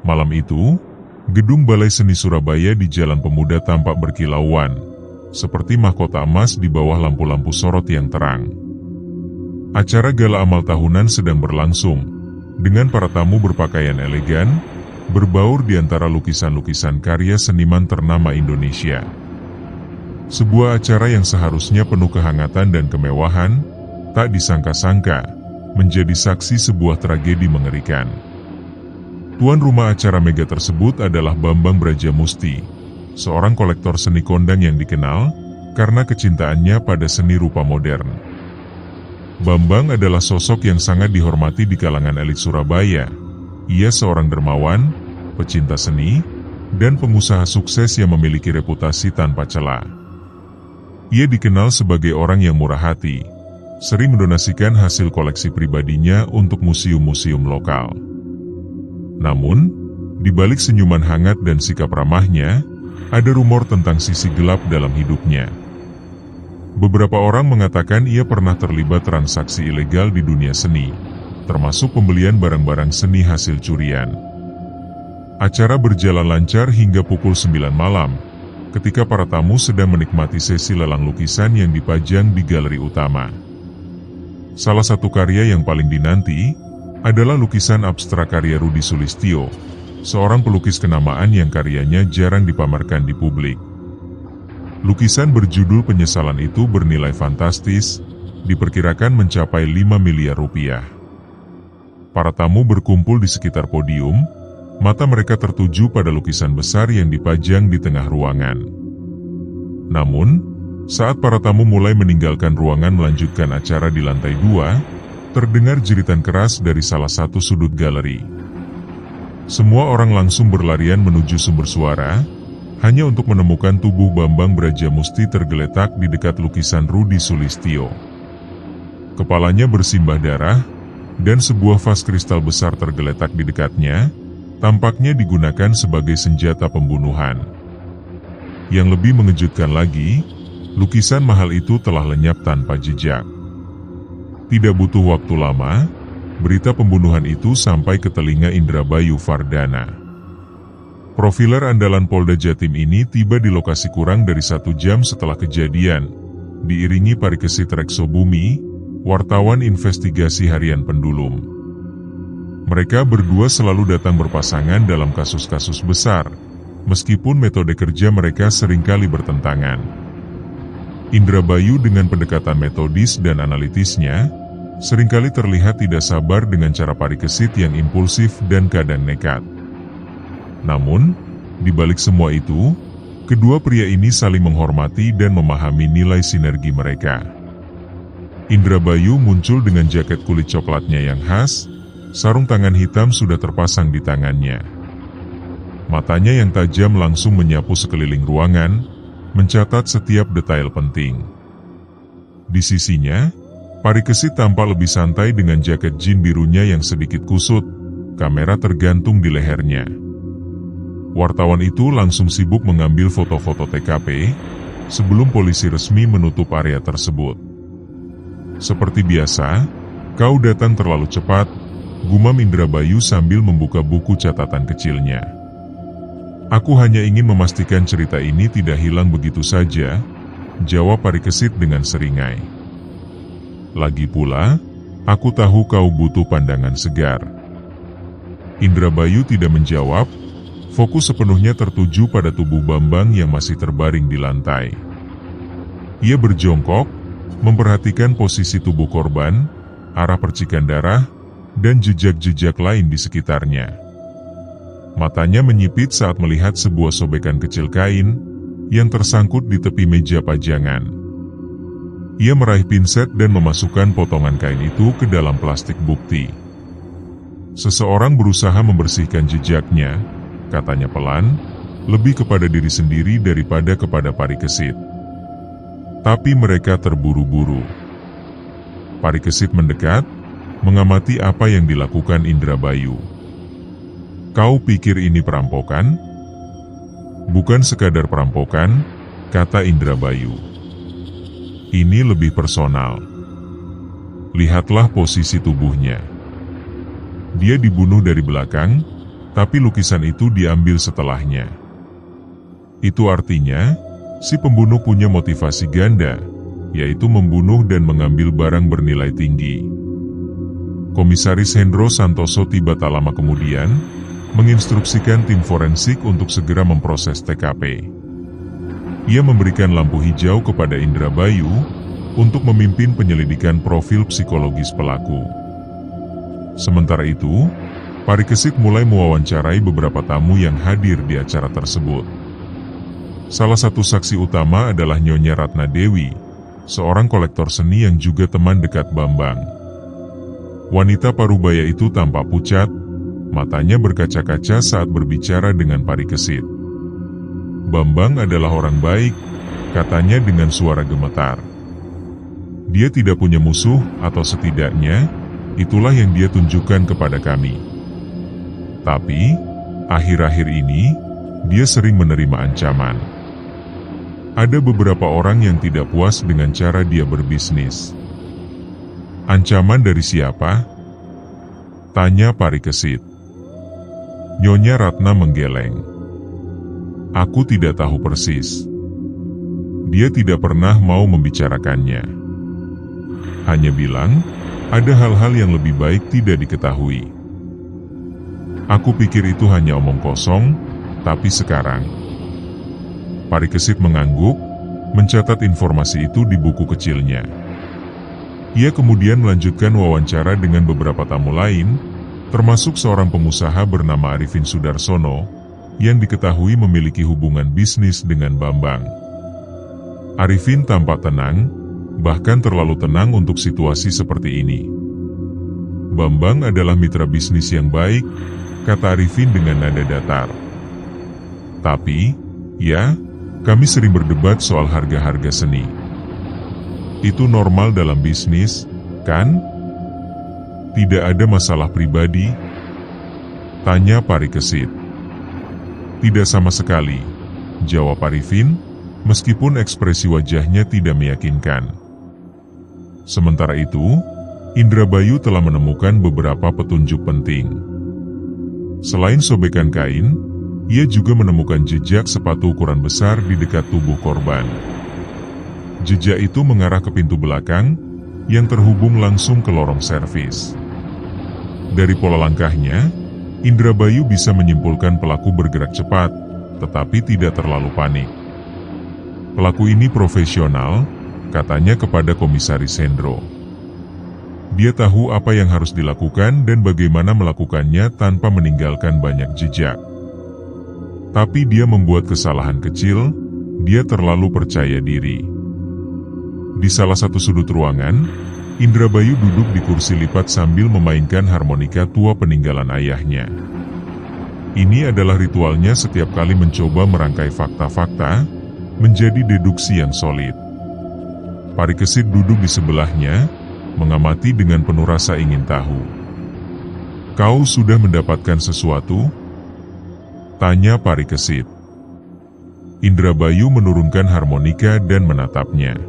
Malam itu, gedung Balai Seni Surabaya di Jalan Pemuda tampak berkilauan, seperti mahkota emas di bawah lampu-lampu sorot yang terang. Acara gala amal tahunan sedang berlangsung, dengan para tamu berpakaian elegan, berbaur di antara lukisan-lukisan karya seniman ternama Indonesia. Sebuah acara yang seharusnya penuh kehangatan dan kemewahan, tak disangka-sangka, menjadi saksi sebuah tragedi mengerikan. Tuan rumah acara mega tersebut adalah Bambang Brajamusti, seorang kolektor seni kondang yang dikenal karena kecintaannya pada seni rupa modern. Bambang adalah sosok yang sangat dihormati di kalangan elit Surabaya. Ia seorang dermawan, pecinta seni, dan pengusaha sukses yang memiliki reputasi tanpa celah. Ia dikenal sebagai orang yang murah hati, sering mendonasikan hasil koleksi pribadinya untuk museum-museum lokal. Namun, di balik senyuman hangat dan sikap ramahnya, ada rumor tentang sisi gelap dalam hidupnya. Beberapa orang mengatakan ia pernah terlibat transaksi ilegal di dunia seni, termasuk pembelian barang-barang seni hasil curian. Acara berjalan lancar hingga pukul 9 malam, ketika para tamu sedang menikmati sesi lelang lukisan yang dipajang di galeri utama. Salah satu karya yang paling dinanti adalah lukisan abstrak karya Rudi Sulistyo, seorang pelukis kenamaan yang karyanya jarang dipamerkan di publik. Lukisan berjudul Penyesalan itu bernilai fantastis, diperkirakan mencapai 5 miliar rupiah. Para tamu berkumpul di sekitar podium, mata mereka tertuju pada lukisan besar yang dipajang di tengah ruangan. Namun, saat para tamu mulai meninggalkan ruangan melanjutkan acara di lantai 2, terdengar jeritan keras dari salah satu sudut galeri. Semua orang langsung berlarian menuju sumber suara, hanya untuk menemukan tubuh Bambang Brajamusti tergeletak di dekat lukisan Rudi Sulistyo. Kepalanya bersimbah darah, dan sebuah vas kristal besar tergeletak di dekatnya, tampaknya digunakan sebagai senjata pembunuhan. Yang lebih mengejutkan lagi, lukisan mahal itu telah lenyap tanpa jejak. Tidak butuh waktu lama, berita pembunuhan itu sampai ke telinga Indrabayu Fardana. Profiler andalan Polda Jatim ini tiba di lokasi kurang dari 1 jam setelah kejadian, diiringi Parikesit Reksobumi, wartawan investigasi harian Pendulum. Mereka berdua selalu datang berpasangan dalam kasus-kasus besar, meskipun metode kerja mereka seringkali bertentangan. Indrabayu dengan pendekatan metodis dan analitisnya, seringkali terlihat tidak sabar dengan cara Parikesit yang impulsif dan kadang nekat. Namun, di balik semua itu, kedua pria ini saling menghormati dan memahami nilai sinergi mereka. Indrabayu muncul dengan jaket kulit coklatnya yang khas, sarung tangan hitam sudah terpasang di tangannya. Matanya yang tajam langsung menyapu sekeliling ruangan, mencatat setiap detail penting. Di sisinya, Parikesit tampak lebih santai dengan jaket jin birunya yang sedikit kusut, kamera tergantung di lehernya. Wartawan itu langsung sibuk mengambil foto-foto TKP, sebelum polisi resmi menutup area tersebut. Seperti biasa, kau datang terlalu cepat, gumam Indrabayu sambil membuka buku catatan kecilnya. Aku hanya ingin memastikan cerita ini tidak hilang begitu saja, jawab Parikesit dengan seringai. Lagi pula, aku tahu kau butuh pandangan segar. Indrabayu tidak menjawab, fokus sepenuhnya tertuju pada tubuh Bambang yang masih terbaring di lantai. Ia berjongkok, memperhatikan posisi tubuh korban, arah percikan darah, dan jejak-jejak lain di sekitarnya. Matanya menyipit saat melihat sebuah sobekan kecil kain yang tersangkut di tepi meja pajangan. Ia meraih pinset dan memasukkan potongan kain itu ke dalam plastik bukti. Seseorang berusaha membersihkan jejaknya, katanya pelan, lebih kepada diri sendiri daripada kepada Parikesit. Tapi mereka terburu-buru. Parikesit mendekat, mengamati apa yang dilakukan Indrabayu. Kau pikir ini perampokan? Bukan sekadar perampokan, kata Indrabayu. Ini lebih personal. Lihatlah posisi tubuhnya. Dia dibunuh dari belakang, tapi lukisan itu diambil setelahnya. Itu artinya, si pembunuh punya motivasi ganda, yaitu membunuh dan mengambil barang bernilai tinggi. Komisaris Hendro Santoso tiba tak lama kemudian, menginstruksikan tim forensik untuk segera memproses TKP. Ia memberikan lampu hijau kepada Indrabayu untuk memimpin penyelidikan profil psikologis pelaku. Sementara itu, Parikesit mulai mewawancarai beberapa tamu yang hadir di acara tersebut. Salah satu saksi utama adalah Nyonya Ratna Dewi, seorang kolektor seni yang juga teman dekat Bambang. Wanita parubaya itu tampak pucat, matanya berkaca-kaca saat berbicara dengan Parikesit. Bambang adalah orang baik, katanya dengan suara gemetar. Dia tidak punya musuh, atau setidaknya, itulah yang dia tunjukkan kepada kami. Tapi, akhir-akhir ini, dia sering menerima ancaman. Ada beberapa orang yang tidak puas dengan cara dia berbisnis. Ancaman dari siapa? Tanya Parikesit. Nyonya Ratna menggeleng. Aku tidak tahu persis. Dia tidak pernah mau membicarakannya. Hanya bilang, ada hal-hal yang lebih baik tidak diketahui. Aku pikir itu hanya omong kosong, tapi sekarang. Parikesit mengangguk, mencatat informasi itu di buku kecilnya. Ia kemudian melanjutkan wawancara dengan beberapa tamu lain, termasuk seorang pengusaha bernama Arifin Sudarsono, yang diketahui memiliki hubungan bisnis dengan Bambang. Arifin tampak tenang, bahkan terlalu tenang untuk situasi seperti ini. Bambang adalah mitra bisnis yang baik, kata Arifin dengan nada datar. Tapi, ya, kami sering berdebat soal harga-harga seni. Itu normal dalam bisnis, kan? Tidak ada masalah pribadi? Tanya Parikesit. Tidak sama sekali, jawab Arifin, meskipun ekspresi wajahnya tidak meyakinkan. Sementara itu, Indrabayu telah menemukan beberapa petunjuk penting. Selain sobekan kain, ia juga menemukan jejak sepatu ukuran besar di dekat tubuh korban. Jejak itu mengarah ke pintu belakang, yang terhubung langsung ke lorong servis. Dari pola langkahnya, Indrabayu bisa menyimpulkan pelaku bergerak cepat, tetapi tidak terlalu panik. Pelaku ini profesional, katanya kepada Komisaris Hendro. Dia tahu apa yang harus dilakukan dan bagaimana melakukannya tanpa meninggalkan banyak jejak. Tapi dia membuat kesalahan kecil, dia terlalu percaya diri. Di salah satu sudut ruangan, Indrabayu duduk di kursi lipat sambil memainkan harmonika tua peninggalan ayahnya. Ini adalah ritualnya setiap kali mencoba merangkai fakta-fakta menjadi deduksi yang solid. Parikesit duduk di sebelahnya, mengamati dengan penuh rasa ingin tahu. Kau sudah mendapatkan sesuatu? Tanya Parikesit. Indrabayu menurunkan harmonika dan menatapnya.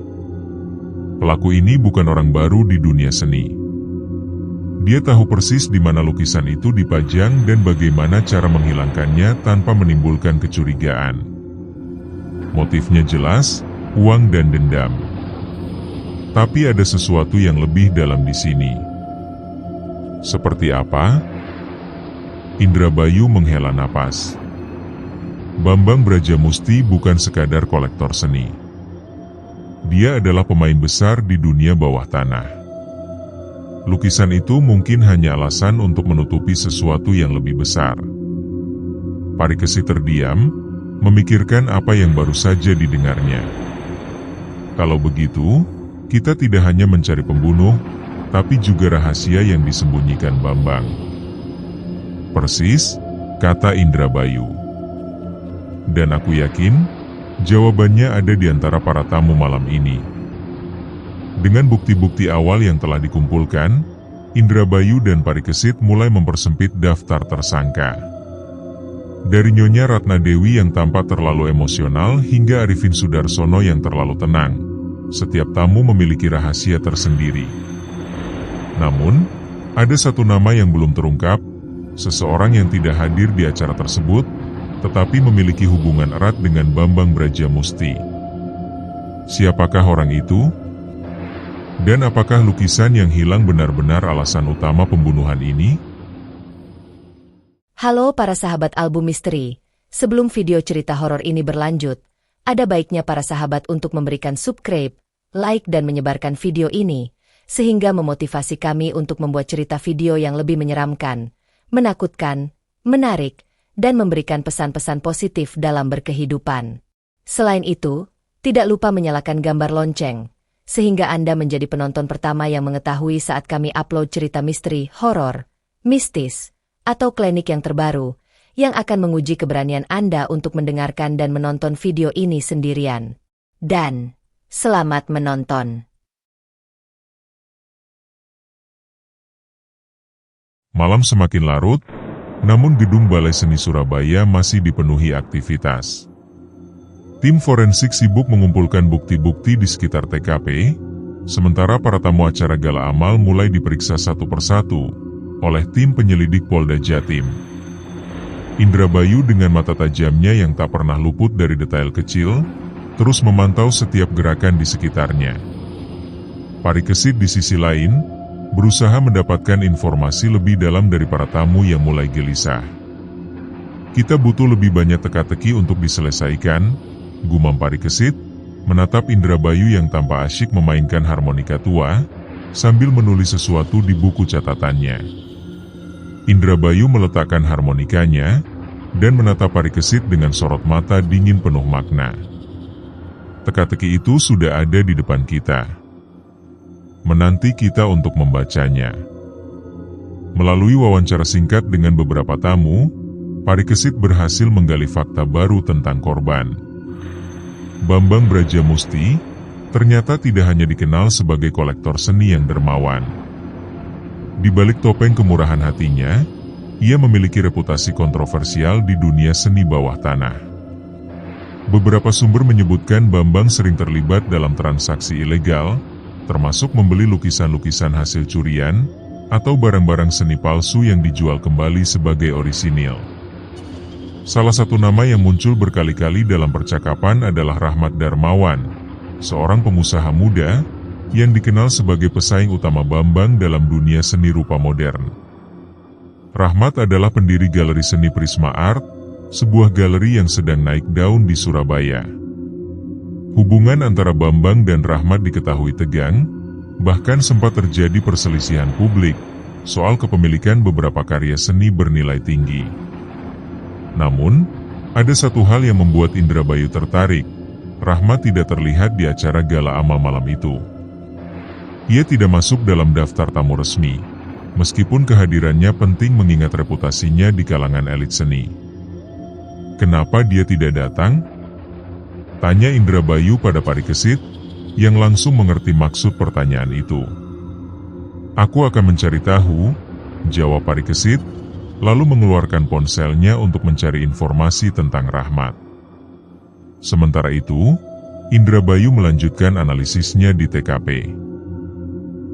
Pelaku ini bukan orang baru di dunia seni. Dia tahu persis di mana lukisan itu dipajang dan bagaimana cara menghilangkannya tanpa menimbulkan kecurigaan. Motifnya jelas, uang dan dendam. Tapi ada sesuatu yang lebih dalam di sini. Seperti apa? Indrabayu menghela napas. Bambang Brajamusti bukan sekadar kolektor seni. Dia adalah pemain besar di dunia bawah tanah. Lukisan itu mungkin hanya alasan untuk menutupi sesuatu yang lebih besar. Parikesit terdiam, memikirkan apa yang baru saja didengarnya. Kalau begitu, kita tidak hanya mencari pembunuh, tapi juga rahasia yang disembunyikan Bambang. Persis, kata Indrabayu. Dan aku yakin, jawabannya ada di antara para tamu malam ini. Dengan bukti-bukti awal yang telah dikumpulkan, Indrabayu dan Parikesit mulai mempersempit daftar tersangka. Dari Nyonya Ratna Dewi yang tampak terlalu emosional hingga Arifin Sudarsono yang terlalu tenang, setiap tamu memiliki rahasia tersendiri. Namun, ada satu nama yang belum terungkap, seseorang yang tidak hadir di acara tersebut, tetapi memiliki hubungan erat dengan Bambang Brajamusti. Siapakah orang itu? Dan apakah lukisan yang hilang benar-benar alasan utama pembunuhan ini? Halo para sahabat album misteri, sebelum video cerita horor ini berlanjut, ada baiknya para sahabat untuk memberikan subscribe, like dan menyebarkan video ini, sehingga memotivasi kami untuk membuat cerita video yang lebih menyeramkan, menakutkan, menarik, dan memberikan pesan-pesan positif dalam berkehidupan. Selain itu, tidak lupa menyalakan gambar lonceng, sehingga Anda menjadi penonton pertama yang mengetahui saat kami upload cerita misteri, horor, mistis, atau klinik yang terbaru, yang akan menguji keberanian Anda untuk mendengarkan dan menonton video ini sendirian. Dan, selamat menonton. Malam semakin larut, namun gedung Balai Seni Surabaya masih dipenuhi aktivitas. Tim forensik sibuk mengumpulkan bukti-bukti di sekitar TKP, sementara para tamu acara gala amal mulai diperiksa satu persatu oleh tim penyelidik Polda Jatim. Indrabayu dengan mata tajamnya yang tak pernah luput dari detail kecil, terus memantau setiap gerakan di sekitarnya. Parikesit di sisi lain, berusaha mendapatkan informasi lebih dalam dari para tamu yang mulai gelisah. Kita butuh lebih banyak teka-teki untuk diselesaikan, gumam Parikesit, menatap Indrabayu yang tanpa asyik memainkan harmonika tua, sambil menulis sesuatu di buku catatannya. Indrabayu meletakkan harmonikanya, dan menatap Parikesit dengan sorot mata dingin penuh makna. Teka-teki itu sudah ada di depan kita. Menanti kita untuk membacanya. Melalui wawancara singkat dengan beberapa tamu, Parikesit berhasil menggali fakta baru tentang korban. Bambang Brajamusti ternyata tidak hanya dikenal sebagai kolektor seni yang dermawan. Di balik topeng kemurahan hatinya, ia memiliki reputasi kontroversial di dunia seni bawah tanah. Beberapa sumber menyebutkan Bambang sering terlibat dalam transaksi ilegal, termasuk membeli lukisan-lukisan hasil curian, atau barang-barang seni palsu yang dijual kembali sebagai orisinil. Salah satu nama yang muncul berkali-kali dalam percakapan adalah Rahmat Darmawan, seorang pengusaha muda, yang dikenal sebagai pesaing utama Bambang dalam dunia seni rupa modern. Rahmat adalah pendiri galeri seni Prisma Art, sebuah galeri yang sedang naik daun di Surabaya. Hubungan antara Bambang dan Rahmat diketahui tegang, bahkan sempat terjadi perselisihan publik soal kepemilikan beberapa karya seni bernilai tinggi. Namun, ada satu hal yang membuat Indrabayu tertarik. Rahmat tidak terlihat di acara gala amal malam itu. Ia tidak masuk dalam daftar tamu resmi, meskipun kehadirannya penting mengingat reputasinya di kalangan elit seni. Kenapa dia tidak datang? Tanya Indrabayu pada Parikesit, yang langsung mengerti maksud pertanyaan itu. Aku akan mencari tahu, jawab Parikesit, lalu mengeluarkan ponselnya untuk mencari informasi tentang Rahmat. Sementara itu, Indrabayu melanjutkan analisisnya di TKP.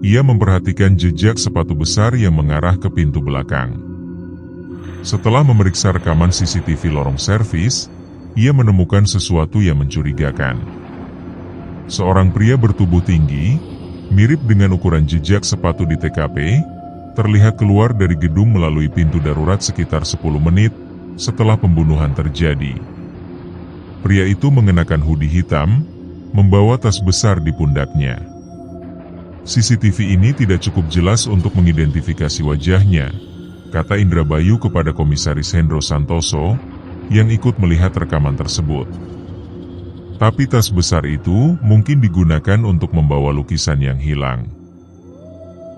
Ia memperhatikan jejak sepatu besar yang mengarah ke pintu belakang. Setelah memeriksa rekaman CCTV lorong servis, ia menemukan sesuatu yang mencurigakan. Seorang pria bertubuh tinggi, mirip dengan ukuran jejak sepatu di TKP, terlihat keluar dari gedung melalui pintu darurat sekitar 10 menit setelah pembunuhan terjadi. Pria itu mengenakan hoodie hitam, membawa tas besar di pundaknya. CCTV ini tidak cukup jelas untuk mengidentifikasi wajahnya, kata Indrabayu kepada Komisaris Hendro Santoso, yang ikut melihat rekaman tersebut. Tapi tas besar itu mungkin digunakan untuk membawa lukisan yang hilang.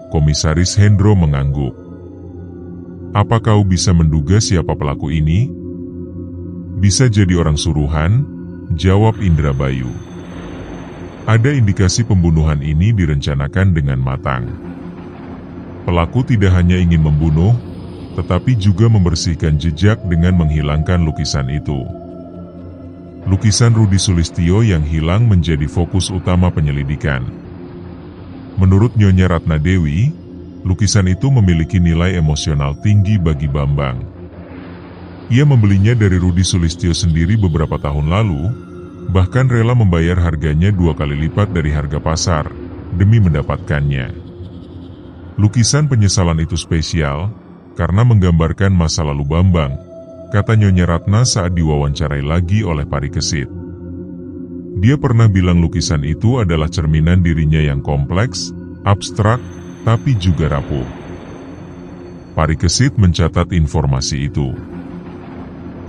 Komisaris Hendro mengangguk. Apa kau bisa menduga siapa pelaku ini? Bisa jadi orang suruhan, jawab Indrabayu. Ada indikasi pembunuhan ini direncanakan dengan matang. Pelaku tidak hanya ingin membunuh, tetapi juga membersihkan jejak dengan menghilangkan lukisan itu. Lukisan Rudi Sulistyo yang hilang menjadi fokus utama penyelidikan. Menurut Nyonya Ratna Dewi, lukisan itu memiliki nilai emosional tinggi bagi Bambang. Ia membelinya dari Rudi Sulistyo sendiri beberapa tahun lalu, bahkan rela membayar harganya 2 kali lipat dari harga pasar demi mendapatkannya. Lukisan penyesalan itu spesial karena menggambarkan masa lalu Bambang, kata Nyonya Ratna saat diwawancarai lagi oleh Parikesit. Dia pernah bilang lukisan itu adalah cerminan dirinya yang kompleks, abstrak, tapi juga rapuh. Parikesit mencatat informasi itu.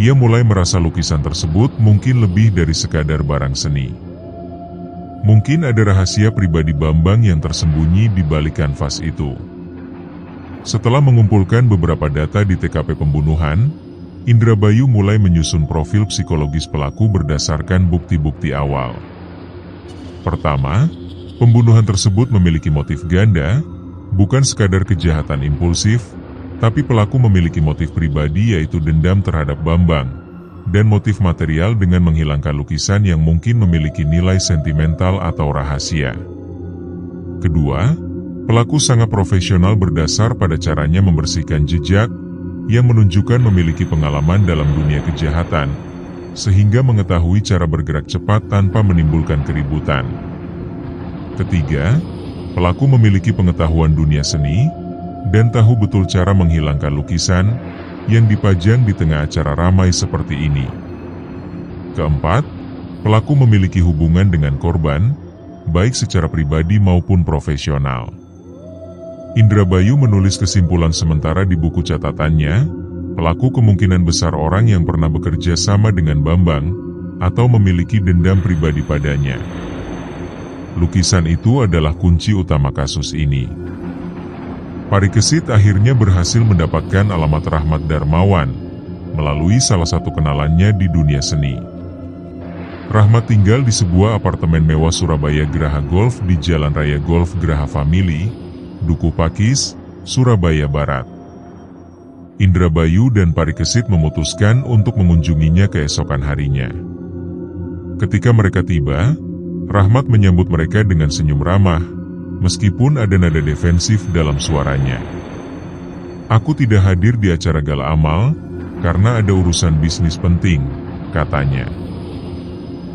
Ia mulai merasa lukisan tersebut mungkin lebih dari sekadar barang seni. Mungkin ada rahasia pribadi Bambang yang tersembunyi di balik kanvas itu. Setelah mengumpulkan beberapa data di TKP pembunuhan, Indrabayu mulai menyusun profil psikologis pelaku berdasarkan bukti-bukti awal. Pertama, pembunuhan tersebut memiliki motif ganda, bukan sekadar kejahatan impulsif, tapi pelaku memiliki motif pribadi yaitu dendam terhadap Bambang, dan motif material dengan menghilangkan lukisan yang mungkin memiliki nilai sentimental atau rahasia. Kedua, pelaku sangat profesional berdasar pada caranya membersihkan jejak, yang menunjukkan memiliki pengalaman dalam dunia kejahatan, sehingga mengetahui cara bergerak cepat tanpa menimbulkan keributan. Ketiga, pelaku memiliki pengetahuan dunia seni, dan tahu betul cara menghilangkan lukisan, yang dipajang di tengah acara ramai seperti ini. Keempat, pelaku memiliki hubungan dengan korban, baik secara pribadi maupun profesional. Indrabayu menulis kesimpulan sementara di buku catatannya, pelaku kemungkinan besar orang yang pernah bekerja sama dengan Bambang, atau memiliki dendam pribadi padanya. Lukisan itu adalah kunci utama kasus ini. Parikesit akhirnya berhasil mendapatkan alamat Rahmat Darmawan melalui salah satu kenalannya di dunia seni. Rahmat tinggal di sebuah apartemen mewah Surabaya Geraha Golf di Jalan Raya Golf Geraha Family, Duku Pakis, Surabaya Barat. Indrabayu dan Parikesit memutuskan untuk mengunjunginya keesokan harinya. Ketika mereka tiba, Rahmat menyambut mereka dengan senyum ramah, meskipun ada nada defensif dalam suaranya. "Aku tidak hadir di acara gala amal, karena ada urusan bisnis penting," katanya.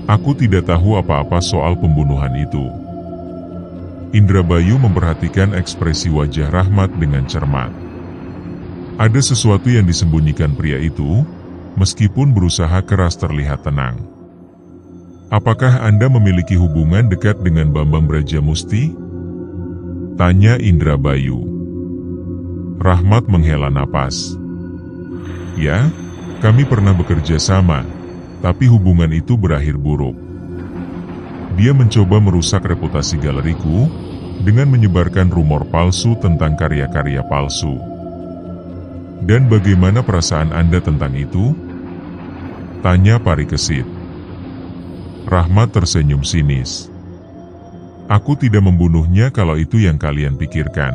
"Aku tidak tahu apa-apa soal pembunuhan itu." Indrabayu memperhatikan ekspresi wajah Rahmat dengan cermat. Ada sesuatu yang disembunyikan pria itu, meskipun berusaha keras terlihat tenang. "Apakah Anda memiliki hubungan dekat dengan Bambang Brajamusti?" tanya Indrabayu. Rahmat menghela napas. "Ya, kami pernah bekerja sama, tapi hubungan itu berakhir buruk. Dia mencoba merusak reputasi galeriku dengan menyebarkan rumor palsu tentang karya-karya palsu." "Dan bagaimana perasaan Anda tentang itu?" tanya Parikesit. Rahmat tersenyum sinis. "Aku tidak membunuhnya kalau itu yang kalian pikirkan.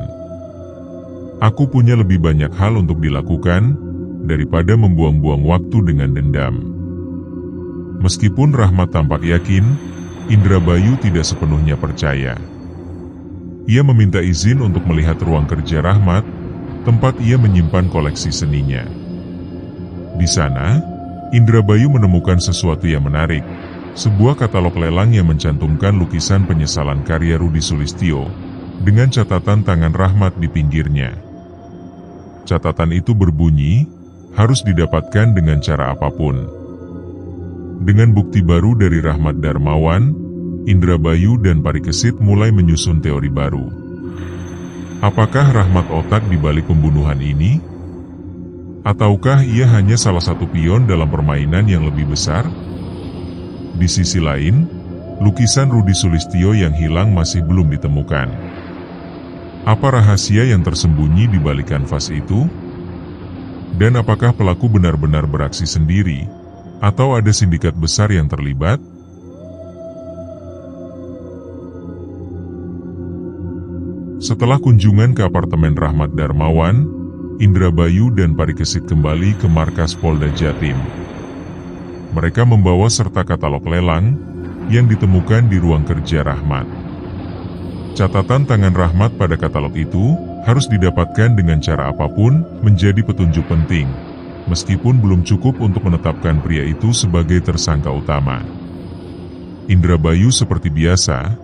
Aku punya lebih banyak hal untuk dilakukan, daripada membuang-buang waktu dengan dendam." Meskipun Rahmat tampak yakin, Indrabayu tidak sepenuhnya percaya. Ia meminta izin untuk melihat ruang kerja Rahmat, tempat ia menyimpan koleksi seninya. Di sana, Indrabayu menemukan sesuatu yang menarik. Sebuah katalog lelang yang mencantumkan lukisan penyesalan karya Rudi Sulistyo, dengan catatan tangan Rahmat di pinggirnya. Catatan itu berbunyi, harus didapatkan dengan cara apapun. Dengan bukti baru dari Rahmat Darmawan, Indrabayu dan Parikesit mulai menyusun teori baru. Apakah Rahmat otak di balik pembunuhan ini? Ataukah ia hanya salah satu pion dalam permainan yang lebih besar? Di sisi lain, lukisan Rudi Sulistyo yang hilang masih belum ditemukan. Apa rahasia yang tersembunyi di balik kanvas itu? Dan apakah pelaku benar-benar beraksi sendiri, atau ada sindikat besar yang terlibat? Setelah kunjungan ke apartemen Rahmat Darmawan, Indrabayu dan Parikesit kembali ke markas Polda Jatim. Mereka membawa serta katalog lelang yang ditemukan di ruang kerja Rahmat. Catatan tangan Rahmat pada katalog itu harus didapatkan dengan cara apapun menjadi petunjuk penting, meskipun belum cukup untuk menetapkan pria itu sebagai tersangka utama. Indrabayu seperti biasa,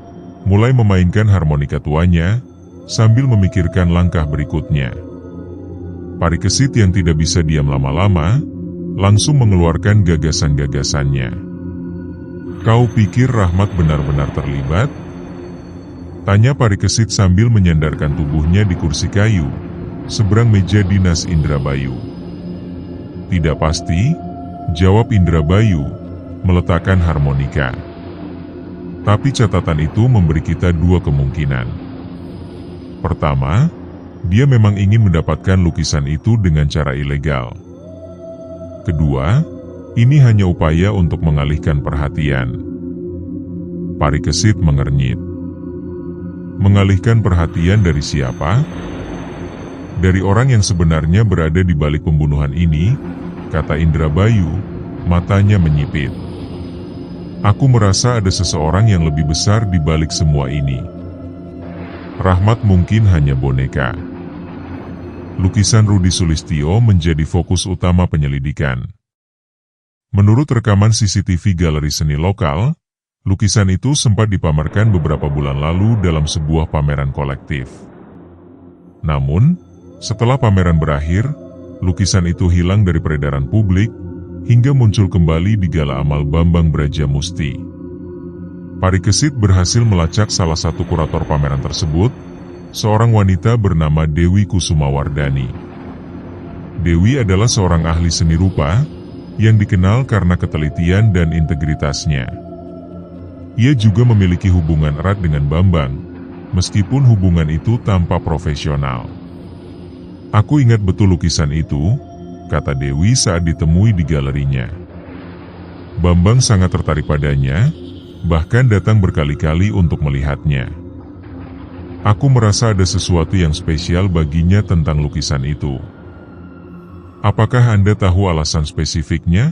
mulai memainkan harmonika tuanya, sambil memikirkan langkah berikutnya. Parikesit yang tidak bisa diam lama-lama, langsung mengeluarkan gagasan-gagasannya. "Kau pikir Rahmat benar-benar terlibat?" tanya Parikesit sambil menyandarkan tubuhnya di kursi kayu, seberang meja dinas Indrabayu. "Tidak pasti," jawab Indrabayu, meletakkan harmonika. "Tapi catatan itu memberi kita dua kemungkinan. Pertama, dia memang ingin mendapatkan lukisan itu dengan cara ilegal. Kedua, ini hanya upaya untuk mengalihkan perhatian." Parikesit mengernyit. Mengalihkan perhatian dari siapa? "Dari orang yang sebenarnya berada di balik pembunuhan ini," kata Indrabayu, matanya menyipit. "Aku merasa ada seseorang yang lebih besar di balik semua ini. Rahmat mungkin hanya boneka." Lukisan Rudi Sulistyo menjadi fokus utama penyelidikan. Menurut rekaman CCTV galeri seni lokal, lukisan itu sempat dipamerkan beberapa bulan lalu dalam sebuah pameran kolektif. Namun, setelah pameran berakhir, lukisan itu hilang dari peredaran publik, hingga muncul kembali di Gala Amal Bambang Brajamusti. Parikesit berhasil melacak salah satu kurator pameran tersebut, seorang wanita bernama Dewi Kusumawardani. Dewi adalah seorang ahli seni rupa, yang dikenal karena ketelitian dan integritasnya. Ia juga memiliki hubungan erat dengan Bambang, meskipun hubungan itu tanpa profesional. "Aku ingat betul lukisan itu," kata Dewi saat ditemui di galerinya. "Bambang sangat tertarik padanya, bahkan datang berkali-kali untuk melihatnya. Aku merasa ada sesuatu yang spesial baginya tentang lukisan itu. Apakah Anda tahu alasan spesifiknya?"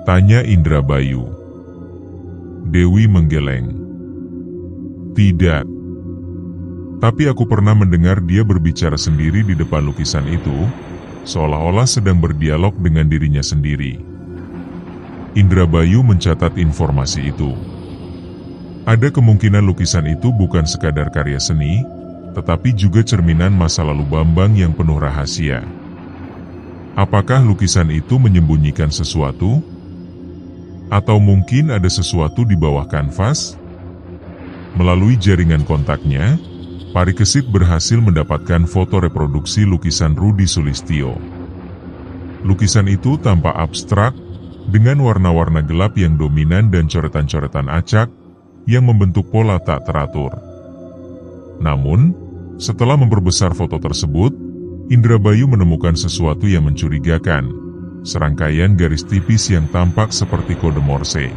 tanya Indrabayu. Dewi menggeleng. "Tidak. Tapi aku pernah mendengar dia berbicara sendiri di depan lukisan itu, seolah-olah sedang berdialog dengan dirinya sendiri." Indrabayu mencatat informasi itu. Ada kemungkinan lukisan itu bukan sekadar karya seni, tetapi juga cerminan masa lalu Bambang yang penuh rahasia. Apakah lukisan itu menyembunyikan sesuatu? Atau mungkin ada sesuatu di bawah kanvas? Melalui jaringan kontaknya, Parikesit berhasil mendapatkan foto reproduksi lukisan Rudi Sulistyo. Lukisan itu tampak abstrak, dengan warna-warna gelap yang dominan dan coretan-coretan acak, yang membentuk pola tak teratur. Namun, setelah memperbesar foto tersebut, Indrabayu menemukan sesuatu yang mencurigakan, serangkaian garis tipis yang tampak seperti kode Morse.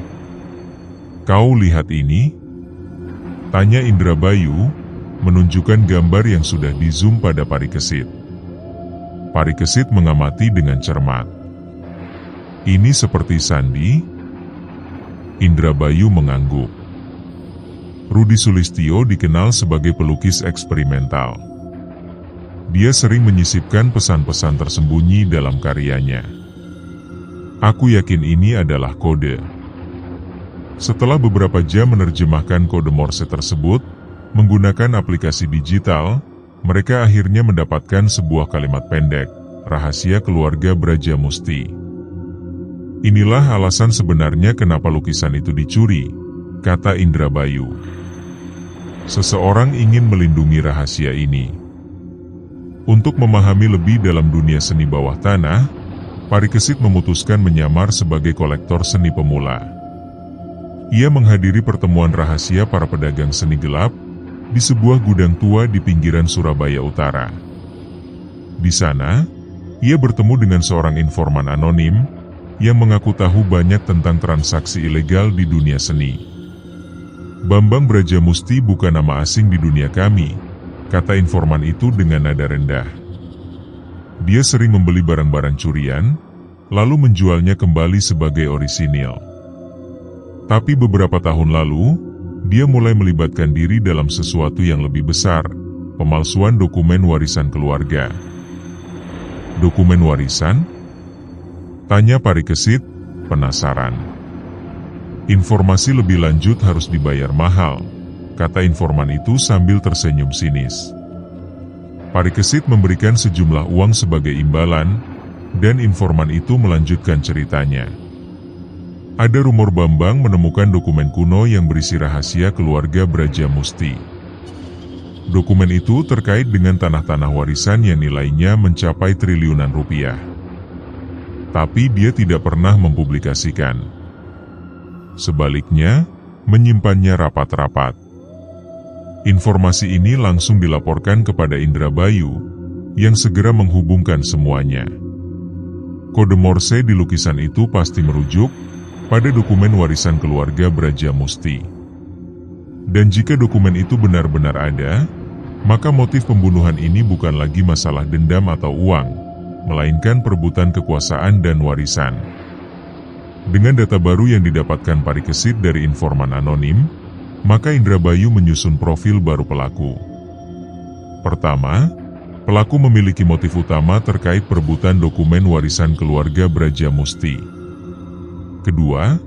"Kau lihat ini?" tanya Indrabayu, menunjukkan gambar yang sudah di-zoom pada Parikesit. Parikesit mengamati dengan cermat. "Ini seperti sandi?" Indrabayu mengangguk. Rudi Sulistyo dikenal sebagai pelukis eksperimental. Dia sering menyisipkan pesan-pesan tersembunyi dalam karyanya. "Aku yakin ini adalah kode." Setelah beberapa jam menerjemahkan kode Morse tersebut, menggunakan aplikasi digital, mereka akhirnya mendapatkan sebuah kalimat pendek, "Rahasia keluarga Brajamusti." "Inilah alasan sebenarnya kenapa lukisan itu dicuri," kata Indrabayu. "Seseorang ingin melindungi rahasia ini." Untuk memahami lebih dalam dunia seni bawah tanah, Parikesit memutuskan menyamar sebagai kolektor seni pemula. Ia menghadiri pertemuan rahasia para pedagang seni gelap di sebuah gudang tua di pinggiran Surabaya Utara. Di sana, ia bertemu dengan seorang informan anonim yang mengaku tahu banyak tentang transaksi ilegal di dunia seni. "Bambang Brajamusti bukan nama asing di dunia kami," kata informan itu dengan nada rendah. "Dia sering membeli barang-barang curian, lalu menjualnya kembali sebagai orisinil. Tapi beberapa tahun lalu, dia mulai melibatkan diri dalam sesuatu yang lebih besar, pemalsuan dokumen warisan keluarga. Dokumen warisan? Tanya Parikesit, penasaran. Informasi lebih lanjut harus dibayar mahal, kata informan itu sambil tersenyum sinis. Parikesit memberikan sejumlah uang sebagai imbalan, dan informan itu melanjutkan ceritanya. Ada rumor Bambang menemukan dokumen kuno yang berisi rahasia keluarga Brajamusti. Dokumen itu terkait dengan tanah-tanah warisan yang nilainya mencapai triliunan rupiah. Tapi dia tidak pernah mempublikasikan. Sebaliknya, menyimpannya rapat-rapat. Informasi ini langsung dilaporkan kepada Indrabayu, yang segera menghubungkan semuanya. Kode Morse di lukisan itu pasti merujuk pada dokumen warisan keluarga Brajamusti. Dan jika dokumen itu benar-benar ada, maka motif pembunuhan ini bukan lagi masalah dendam atau uang, melainkan perebutan kekuasaan dan warisan. Dengan data baru yang didapatkan Parikesit dari informan anonim, maka Indrabayu menyusun profil baru pelaku. Pertama, pelaku memiliki motif utama terkait perebutan dokumen warisan keluarga Brajamusti. Kedua,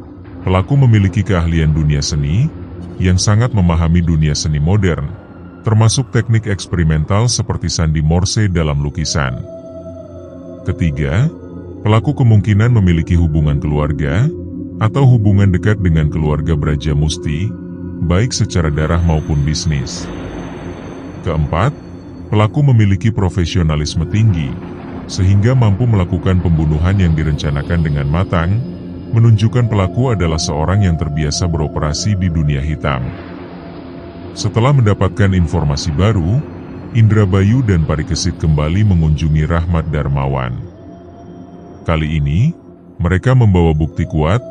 pelaku memiliki keahlian dunia seni, yang sangat memahami dunia seni modern, termasuk teknik eksperimental seperti sandi Morse dalam lukisan. Ketiga, pelaku kemungkinan memiliki hubungan keluarga, atau hubungan dekat dengan keluarga Brajamusti, baik secara darah maupun bisnis. Keempat, pelaku memiliki profesionalisme tinggi, sehingga mampu melakukan pembunuhan yang direncanakan dengan matang, menunjukkan pelaku adalah seorang yang terbiasa beroperasi di dunia hitam. Setelah mendapatkan informasi baru, Indrabayu dan Parikesit kembali mengunjungi Rahmat Darmawan. Kali ini, mereka membawa bukti kuat,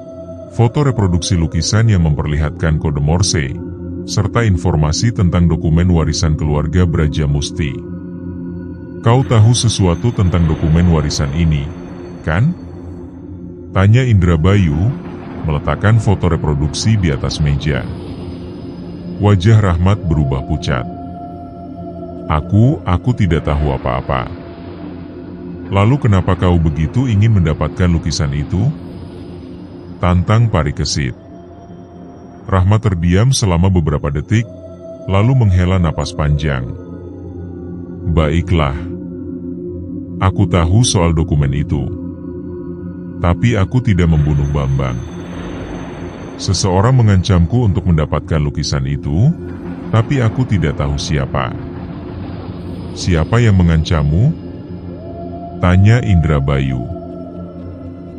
foto reproduksi lukisan yang memperlihatkan kode Morse, serta informasi tentang dokumen warisan keluarga Brajamusti. Kau tahu sesuatu tentang dokumen warisan ini, kan? Tanya Indrabayu, meletakkan foto reproduksi di atas meja. Wajah Rahmat berubah pucat. Aku tidak tahu apa-apa. Lalu kenapa kau begitu ingin mendapatkan lukisan itu? Tantang Parikesit. Rahmat terdiam selama beberapa detik, lalu menghela napas panjang. Baiklah. Aku tahu soal dokumen itu. Tapi aku tidak membunuh Bambang. Seseorang mengancamku untuk mendapatkan lukisan itu, tapi aku tidak tahu siapa. Siapa yang mengancammu? Tanya Indrabayu.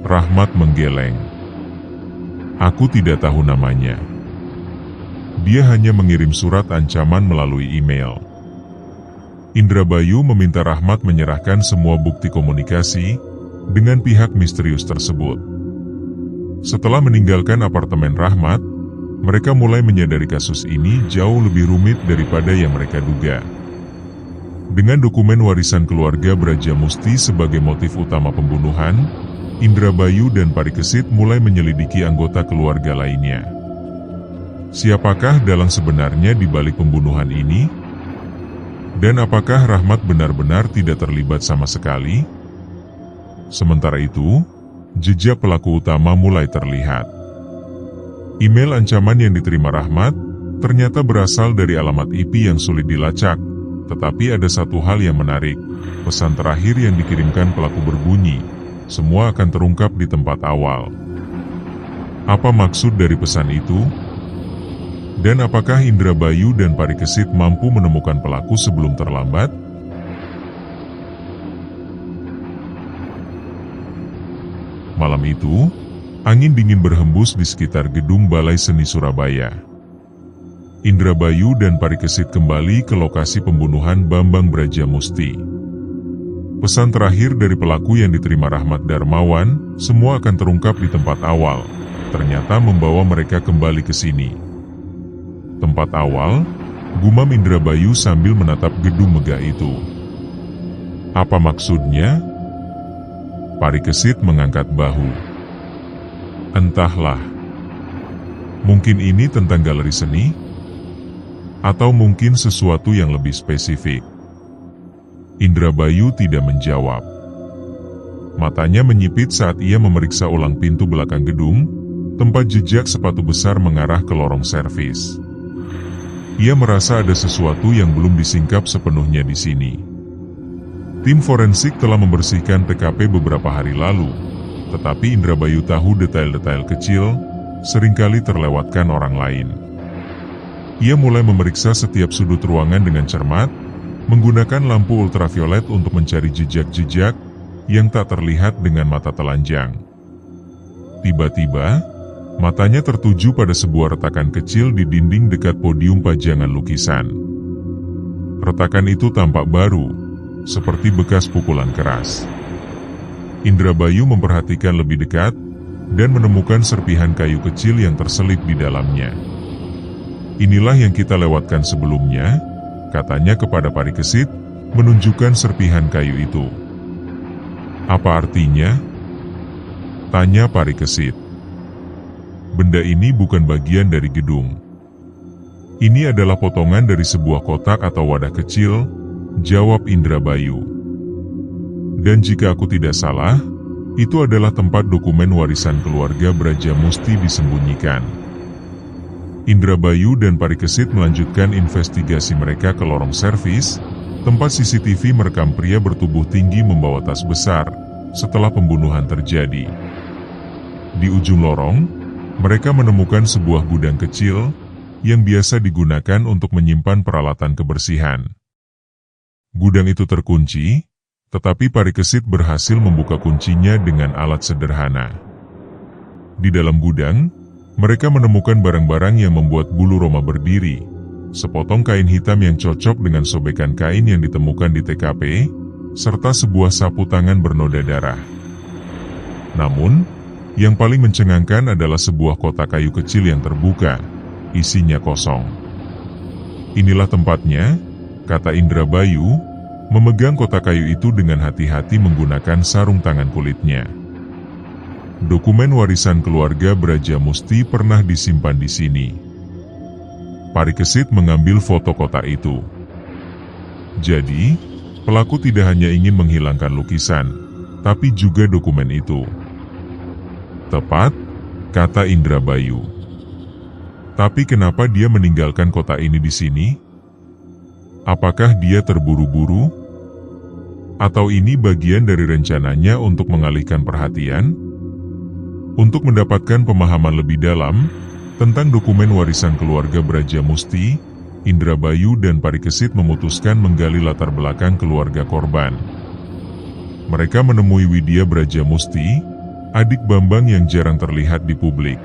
Rahmat menggeleng. Aku tidak tahu namanya. Dia hanya mengirim surat ancaman melalui email. Indrabayu meminta Rahmat menyerahkan semua bukti komunikasi dengan pihak misterius tersebut. Setelah meninggalkan apartemen Rahmat, mereka mulai menyadari kasus ini jauh lebih rumit daripada yang mereka duga. Dengan dokumen warisan keluarga Brajamusti sebagai motif utama pembunuhan, Indrabayu dan Parikesit mulai menyelidiki anggota keluarga lainnya. Siapakah dalang sebenarnya di balik pembunuhan ini? Dan apakah Rahmat benar-benar tidak terlibat sama sekali? Sementara itu, jejak pelaku utama mulai terlihat. Email ancaman yang diterima Rahmat ternyata berasal dari alamat IP yang sulit dilacak. Tetapi ada satu hal yang menarik, pesan terakhir yang dikirimkan pelaku berbunyi, semua akan terungkap di tempat awal. Apa maksud dari pesan itu? Dan apakah Indrabayu dan Parikesit mampu menemukan pelaku sebelum terlambat? Malam itu, angin dingin berhembus di sekitar gedung Balai Seni Surabaya. Indrabayu dan Parikesit kembali ke lokasi pembunuhan Bambang Brajamusti. Pesan terakhir dari pelaku yang diterima Rahmat Darmawan, semua akan terungkap di tempat awal, ternyata membawa mereka kembali ke sini. Tempat awal, gumam Indrabayu sambil menatap gedung megah itu. Apa maksudnya? Parikesit mengangkat bahu. Entahlah. Mungkin ini tentang galeri seni? Atau mungkin sesuatu yang lebih spesifik? Indrabayu tidak menjawab. Matanya menyipit saat ia memeriksa ulang pintu belakang gedung, tempat jejak sepatu besar mengarah ke lorong servis. Ia merasa ada sesuatu yang belum disingkap sepenuhnya di sini. Tim forensik telah membersihkan TKP beberapa hari lalu, tetapi Indrabayu tahu detail-detail kecil seringkali terlewatkan orang lain. Ia mulai memeriksa setiap sudut ruangan dengan cermat, menggunakan lampu ultraviolet untuk mencari jejak-jejak yang tak terlihat dengan mata telanjang. Tiba-tiba, matanya tertuju pada sebuah retakan kecil di dinding dekat podium pajangan lukisan. Retakan itu tampak baru, seperti bekas pukulan keras. Indrabayu memperhatikan lebih dekat dan menemukan serpihan kayu kecil yang terselip di dalamnya. Inilah yang kita lewatkan sebelumnya, katanya kepada Parikesit, menunjukkan serpihan kayu itu. Apa artinya? Tanya Parikesit. Benda ini bukan bagian dari gedung. Ini adalah potongan dari sebuah kotak atau wadah kecil, jawab Indrabayu. Dan jika aku tidak salah, itu adalah tempat dokumen warisan keluarga Brajamusti disembunyikan. Indrabayu dan Parikesit melanjutkan investigasi mereka ke lorong servis, tempat CCTV merekam pria bertubuh tinggi membawa tas besar setelah pembunuhan terjadi. Di ujung lorong, mereka menemukan sebuah gudang kecil yang biasa digunakan untuk menyimpan peralatan kebersihan. Gudang itu terkunci, tetapi Parikesit berhasil membuka kuncinya dengan alat sederhana. Di dalam gudang, mereka menemukan barang-barang yang membuat bulu roma berdiri, sepotong kain hitam yang cocok dengan sobekan kain yang ditemukan di TKP, serta sebuah sapu tangan bernoda darah. Namun, yang paling mencengangkan adalah sebuah kotak kayu kecil yang terbuka, isinya kosong. Inilah tempatnya, kata Indrabayu, memegang kotak kayu itu dengan hati-hati menggunakan sarung tangan kulitnya. Dokumen warisan keluarga Brajamusti pernah disimpan di sini. Parikesit mengambil foto kotak itu. Jadi, pelaku tidak hanya ingin menghilangkan lukisan, tapi juga dokumen itu. Tepat, kata Indrabayu. Tapi kenapa dia meninggalkan kotak ini di sini? Apakah dia terburu-buru? Atau ini bagian dari rencananya untuk mengalihkan perhatian? Untuk mendapatkan pemahaman lebih dalam tentang dokumen warisan keluarga Brajamusti, Indrabayu dan Parikesit memutuskan menggali latar belakang keluarga korban. Mereka menemui Widya Brajamusti, adik Bambang yang jarang terlihat di publik.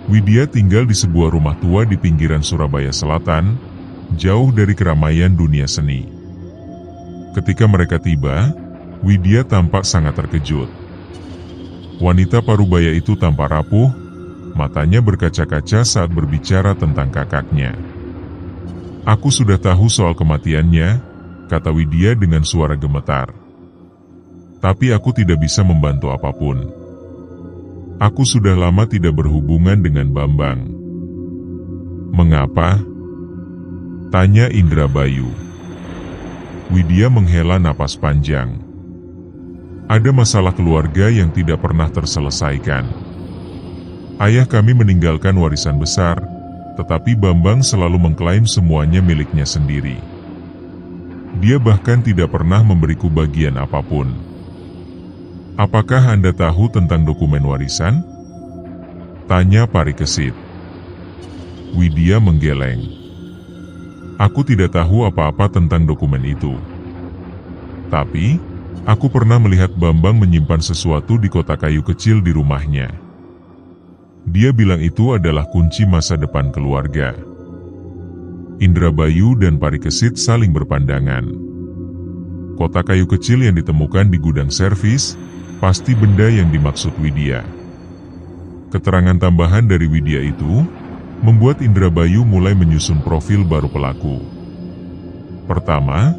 Widya tinggal di sebuah rumah tua di pinggiran Surabaya Selatan, jauh dari keramaian dunia seni. Ketika mereka tiba, Widya tampak sangat terkejut. Wanita parubaya itu tampak rapuh, matanya berkaca-kaca saat berbicara tentang kakaknya. Aku sudah tahu soal kematiannya, kata Widya dengan suara gemetar. Tapi aku tidak bisa membantu apapun. Aku sudah lama tidak berhubungan dengan Bambang. Mengapa? Tanya Indrabayu. Widya menghela napas panjang. Ada masalah keluarga yang tidak pernah terselesaikan. Ayah kami meninggalkan warisan besar, tetapi Bambang selalu mengklaim semuanya miliknya sendiri. Dia bahkan tidak pernah memberiku bagian apapun. Apakah Anda tahu tentang dokumen warisan? Tanya Parikesit. Widya menggeleng. Aku tidak tahu apa-apa tentang dokumen itu. Tapi, aku pernah melihat Bambang menyimpan sesuatu di kotak kayu kecil di rumahnya. Dia bilang itu adalah kunci masa depan keluarga. Indrabayu dan Parikesit saling berpandangan. Kotak kayu kecil yang ditemukan di gudang servis, pasti benda yang dimaksud Widya. Keterangan tambahan dari Widya itu, membuat Indrabayu mulai menyusun profil baru pelaku. Pertama,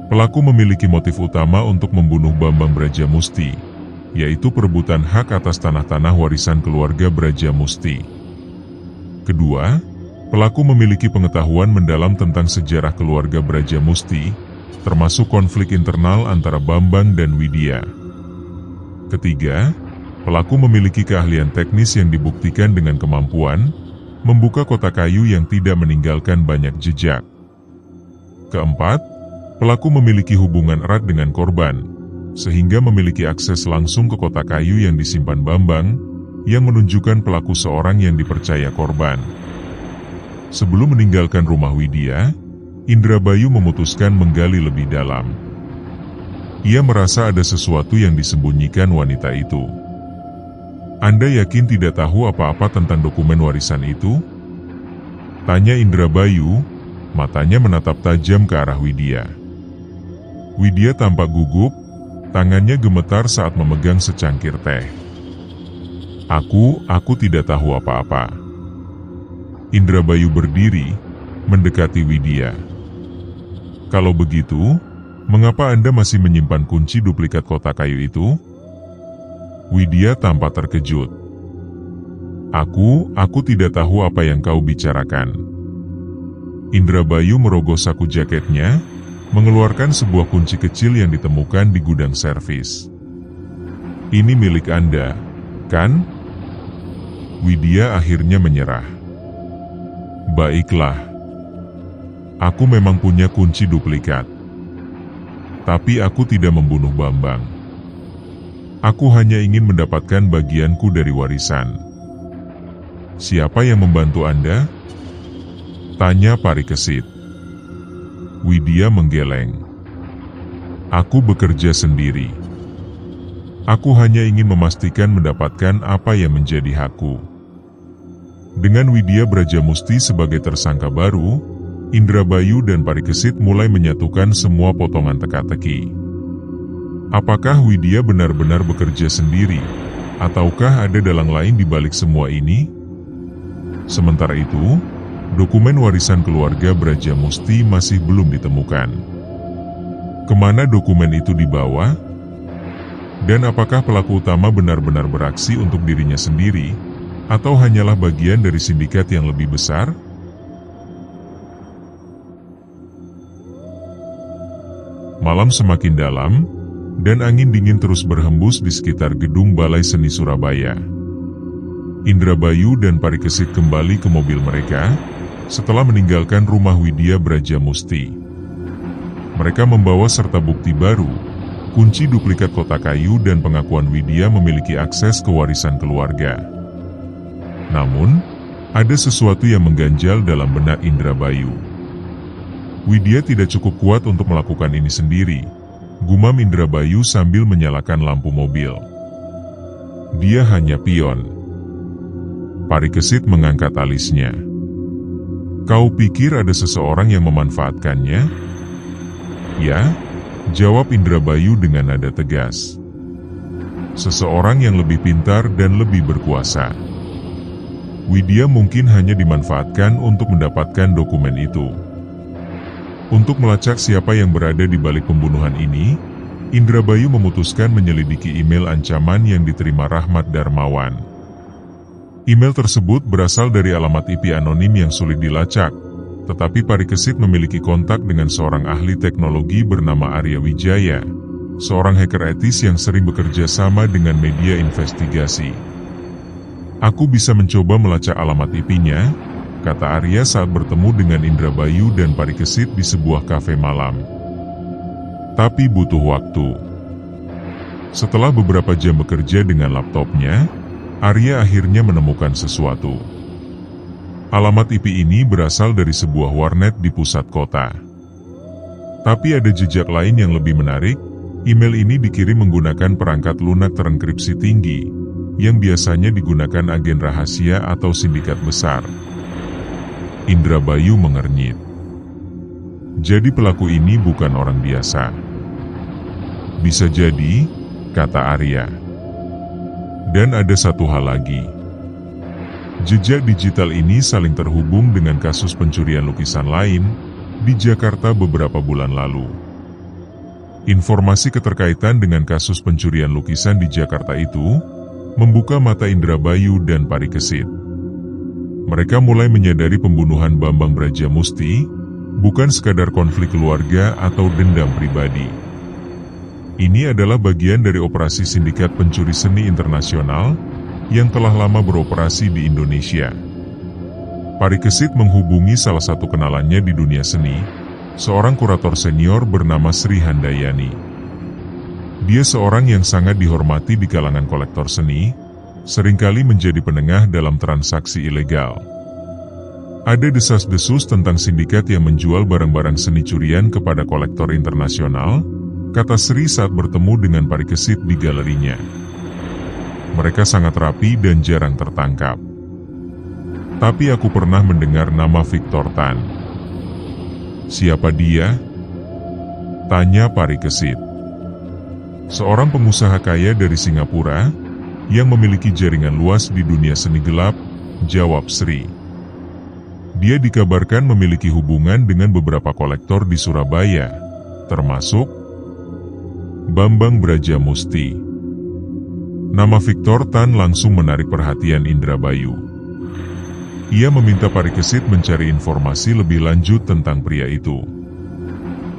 pelaku memiliki motif utama untuk membunuh Bambang Brajamusti, yaitu perebutan hak atas tanah-tanah warisan keluarga Brajamusti. Kedua, Pelaku memiliki pengetahuan mendalam tentang sejarah keluarga Brajamusti, termasuk konflik internal antara Bambang dan Widya. Ketiga, pelaku memiliki keahlian teknis yang dibuktikan dengan kemampuan membuka kotak kayu yang tidak meninggalkan banyak jejak. Keempat, pelaku memiliki hubungan erat dengan korban, sehingga memiliki akses langsung ke kotak kayu yang disimpan Bambang, yang menunjukkan pelaku seorang yang dipercaya korban. Sebelum meninggalkan rumah Widya, Indrabayu memutuskan menggali lebih dalam. Ia merasa ada sesuatu yang disembunyikan wanita itu. Anda yakin tidak tahu apa-apa tentang dokumen warisan itu? Tanya Indrabayu, matanya menatap tajam ke arah Widya. Widya tampak gugup, tangannya gemetar saat memegang secangkir teh. Aku tidak tahu apa-apa. Indrabayu berdiri, mendekati Widya. Kalau begitu, mengapa Anda masih menyimpan kunci duplikat kotak kayu itu? Widya tampak terkejut. Aku tidak tahu apa yang kau bicarakan. Indrabayu merogoh saku jaketnya, mengeluarkan sebuah kunci kecil yang ditemukan di gudang servis. Ini milik Anda, kan? Widya akhirnya menyerah. Baiklah. Aku memang punya kunci duplikat. Tapi aku tidak membunuh Bambang. Aku hanya ingin mendapatkan bagianku dari warisan. Siapa yang membantu Anda? Tanya Parikesit. Widya menggeleng. Aku bekerja sendiri. Aku hanya ingin memastikan mendapatkan apa yang menjadi hakku. Dengan Widya Brajamusti sebagai tersangka baru, Indrabayu dan Parikesit mulai menyatukan semua potongan teka-teki. Apakah Widya benar-benar bekerja sendiri, ataukah ada dalang lain di balik semua ini? Sementara itu, dokumen warisan keluarga Brajamusti masih belum ditemukan. Kemana dokumen itu dibawa? Dan apakah pelaku utama benar-benar beraksi untuk dirinya sendiri, atau hanyalah bagian dari sindikat yang lebih besar? Malam semakin dalam, dan angin dingin terus berhembus di sekitar gedung Balai Seni Surabaya. Indrabayu dan Parikesit kembali ke mobil mereka, setelah meninggalkan rumah Widya Brajamusti. Mereka membawa serta bukti baru, kunci duplikat kotak kayu dan pengakuan Widya memiliki akses ke warisan keluarga. Namun, ada sesuatu yang mengganjal dalam benak Indrabayu. Widya tidak cukup kuat untuk melakukan ini sendiri, gumam Indrabayu sambil menyalakan lampu mobil. Dia hanya pion. Parikesit mengangkat alisnya. Kau pikir ada seseorang yang memanfaatkannya? Ya, jawab Indrabayu dengan nada tegas. Seseorang yang lebih pintar dan lebih berkuasa. Widya mungkin hanya dimanfaatkan untuk mendapatkan dokumen itu. Untuk melacak siapa yang berada di balik pembunuhan ini, Indrabayu memutuskan menyelidiki email ancaman yang diterima Rahmat Darmawan. Email tersebut berasal dari alamat IP anonim yang sulit dilacak, tetapi Parikesit memiliki kontak dengan seorang ahli teknologi bernama Arya Wijaya, seorang hacker etis yang sering bekerja sama dengan media investigasi. Aku bisa mencoba melacak alamat IP-nya, kata Arya saat bertemu dengan Indrabayu dan Parikesit di sebuah kafe malam. Tapi butuh waktu. Setelah beberapa jam bekerja dengan laptopnya, Arya akhirnya menemukan sesuatu. Alamat IP ini berasal dari sebuah warnet di pusat kota. Tapi ada jejak lain yang lebih menarik. Email ini dikirim menggunakan perangkat lunak terenkripsi tinggi, yang biasanya digunakan agen rahasia atau sindikat besar. Indrabayu mengernyit. Jadi pelaku ini bukan orang biasa. Bisa jadi, kata Arya. Dan ada satu hal lagi. Jejak digital ini saling terhubung dengan kasus pencurian lukisan lain di Jakarta beberapa bulan lalu. Informasi keterkaitan dengan kasus pencurian lukisan di Jakarta itu membuka mata Indrabayu dan Parikesit. mereka mulai menyadari pembunuhan Bambang Brajamusti bukan sekadar konflik keluarga atau dendam pribadi. Ini adalah bagian dari operasi sindikat pencuri seni internasional yang telah lama beroperasi di Indonesia. Parikesit menghubungi salah satu kenalannya di dunia seni, seorang kurator senior bernama Sri Handayani. Dia seorang yang sangat dihormati di kalangan kolektor seni, seringkali menjadi penengah dalam transaksi ilegal. Ada desas-desus tentang sindikat yang menjual barang-barang seni curian kepada kolektor internasional, kata Sri saat bertemu dengan Parikesit di galerinya. Mereka sangat rapi dan jarang tertangkap. Tapi aku pernah mendengar nama Victor Tan. Siapa dia? Tanya Parikesit. Seorang pengusaha kaya dari Singapura yang memiliki jaringan luas di dunia seni gelap, jawab Sri. Dia dikabarkan memiliki hubungan dengan beberapa kolektor di Surabaya, termasuk Bambang Brajamusti. Nama Victor Tan langsung menarik perhatian Indrabayu. Ia meminta Parikesit mencari informasi lebih lanjut tentang pria itu.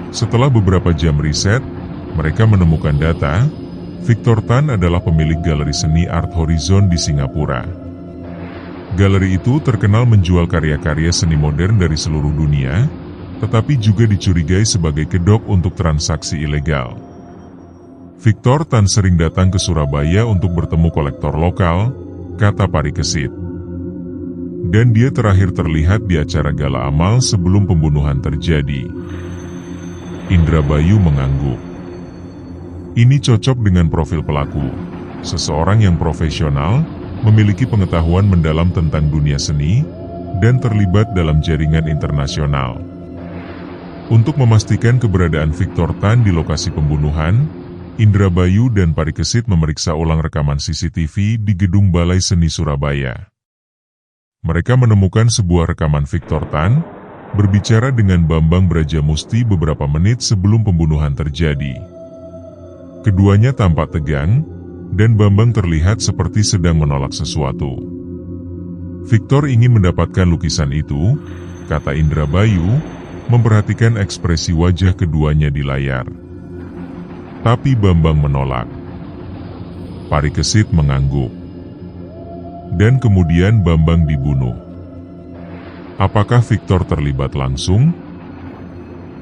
Setelah beberapa jam riset, mereka menemukan data Victor Tan adalah pemilik galeri seni Art Horizon di Singapura. Galeri itu terkenal menjual karya-karya seni modern dari seluruh dunia, tetapi juga dicurigai sebagai kedok untuk transaksi ilegal. Victor Tan sering datang ke Surabaya untuk bertemu kolektor lokal, kata Parikesit. Dan dia terakhir terlihat di acara gala amal sebelum pembunuhan terjadi. Indrabayu mengangguk. Ini cocok dengan profil pelaku, seseorang yang profesional, memiliki pengetahuan mendalam tentang dunia seni, dan terlibat dalam jaringan internasional. Untuk memastikan keberadaan Victor Tan di lokasi pembunuhan, Indrabayu dan Parikesit memeriksa ulang rekaman CCTV di Gedung Balai Seni Surabaya. Mereka menemukan sebuah rekaman Victor Tan berbicara dengan Bambang Brajamusti beberapa menit sebelum pembunuhan terjadi. Keduanya tampak tegang, dan Bambang terlihat seperti sedang menolak sesuatu. Victor ingin mendapatkan lukisan itu, kata Indrabayu, memperhatikan ekspresi wajah keduanya di layar. Tapi Bambang menolak. Parikesit mengangguk. Dan kemudian Bambang dibunuh. Apakah Victor terlibat langsung?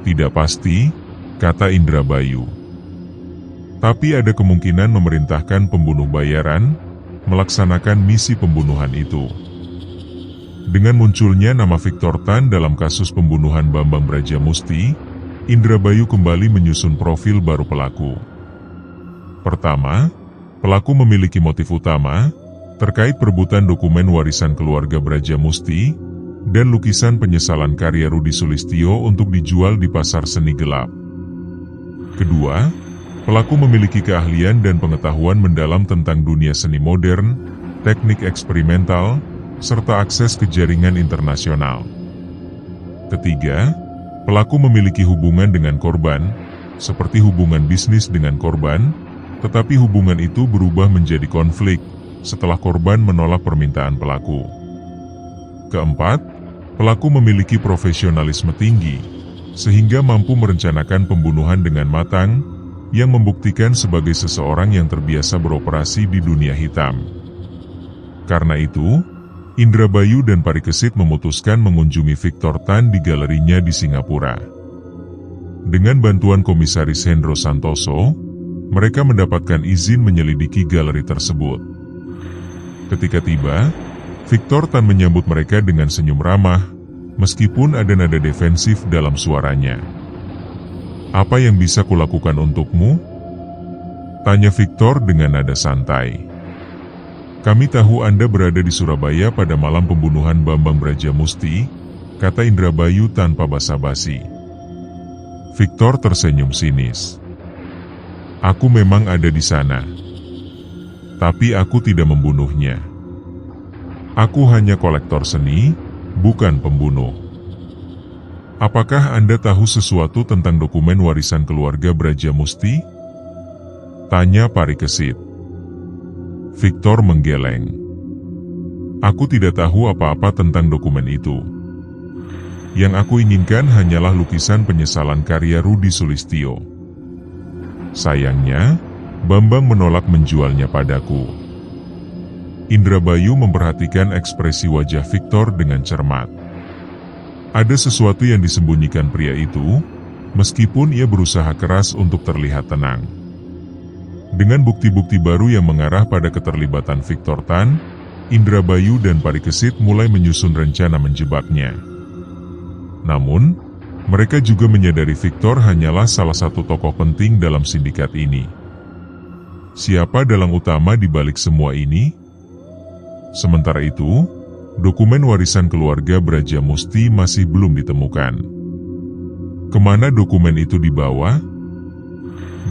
Tidak pasti, kata Indrabayu. Tapi ada kemungkinan memerintahkan pembunuh bayaran melaksanakan misi pembunuhan itu. Dengan munculnya nama Victor Tan dalam kasus pembunuhan Bambang Brajamusti, Indrabayu kembali menyusun profil baru pelaku. Pertama, pelaku memiliki motif utama terkait perebutan dokumen warisan keluarga Brajamusti dan lukisan penyesalan karya Rudi Sulistyo untuk dijual di pasar seni gelap. Kedua, pelaku memiliki keahlian dan pengetahuan mendalam tentang dunia seni modern, teknik eksperimental, serta akses ke jaringan internasional. Ketiga, pelaku memiliki hubungan dengan korban, seperti hubungan bisnis dengan korban, tetapi hubungan itu berubah menjadi konflik setelah korban menolak permintaan pelaku. Keempat, pelaku memiliki profesionalisme tinggi, sehingga mampu merencanakan pembunuhan dengan matang, yang membuktikan sebagai seseorang yang terbiasa beroperasi di dunia hitam. Karena itu, Indrabayu dan Parikesit memutuskan mengunjungi Victor Tan di galerinya di Singapura. Dengan bantuan Komisaris Hendro Santoso, mereka mendapatkan izin menyelidiki galeri tersebut. Ketika tiba, Victor Tan menyambut mereka dengan senyum ramah, meskipun ada nada defensif dalam suaranya. Apa yang bisa kulakukan untukmu? Tanya Victor dengan nada santai. Kami tahu Anda berada di Surabaya pada malam pembunuhan Bambang Brajamusti, kata Indrabayu tanpa basa-basi. Victor tersenyum sinis. Aku memang ada di sana. Tapi aku tidak membunuhnya. Aku hanya kolektor seni, bukan pembunuh. Apakah Anda tahu sesuatu tentang dokumen warisan keluarga Brajamusti? Tanya Parikesit. Victor menggeleng. Aku tidak tahu apa-apa tentang dokumen itu. Yang aku inginkan hanyalah lukisan penyesalan karya Rudi Sulistyo. Sayangnya, Bambang menolak menjualnya padaku. Indrabayu memperhatikan ekspresi wajah Victor dengan cermat. Ada sesuatu yang disembunyikan pria itu, meskipun ia berusaha keras untuk terlihat tenang. Dengan bukti-bukti baru yang mengarah pada keterlibatan Victor Tan, Indrabayu dan Parikesit mulai menyusun rencana menjebaknya. Namun, mereka juga menyadari Victor hanyalah salah satu tokoh penting dalam sindikat ini. Siapa dalang utama di balik semua ini? Sementara itu, dokumen warisan keluarga Brajamusti masih belum ditemukan. Kemana dokumen itu dibawa?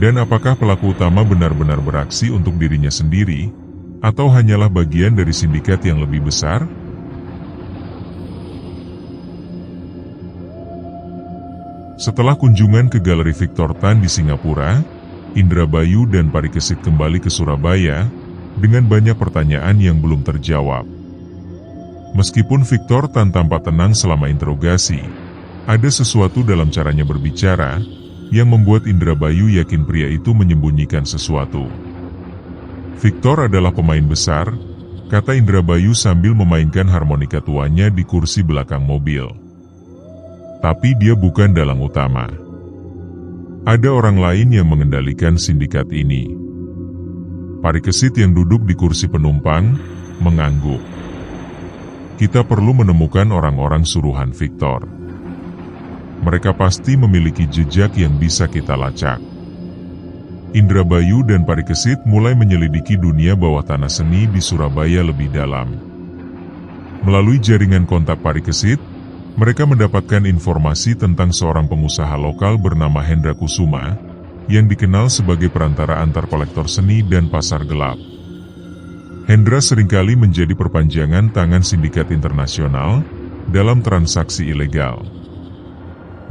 Dan apakah pelaku utama benar-benar beraksi untuk dirinya sendiri, atau hanyalah bagian dari sindikat yang lebih besar? Setelah kunjungan ke Galeri Victor Tan di Singapura, Indrabayu dan Parikesit kembali ke Surabaya dengan banyak pertanyaan yang belum terjawab. Meskipun Victor Tan tampak tenang selama interogasi, ada sesuatu dalam caranya berbicara yang membuat Indrabayu yakin pria itu menyembunyikan sesuatu. Victor adalah pemain besar, kata Indrabayu sambil memainkan harmonika tuanya di kursi belakang mobil. Tapi dia bukan dalang utama. Ada orang lain yang mengendalikan sindikat ini. Parikesit yang duduk di kursi penumpang, mengangguk. Kita perlu menemukan orang-orang suruhan Victor. Mereka pasti memiliki jejak yang bisa kita lacak. Indrabayu dan Parikesit mulai menyelidiki dunia bawah tanah seni di Surabaya lebih dalam. Melalui jaringan kontak Parikesit, mereka mendapatkan informasi tentang seorang pengusaha lokal bernama Hendra Kusuma, yang dikenal sebagai perantara antar kolektor seni dan pasar gelap. Hendra seringkali menjadi perpanjangan tangan sindikat internasional dalam transaksi ilegal.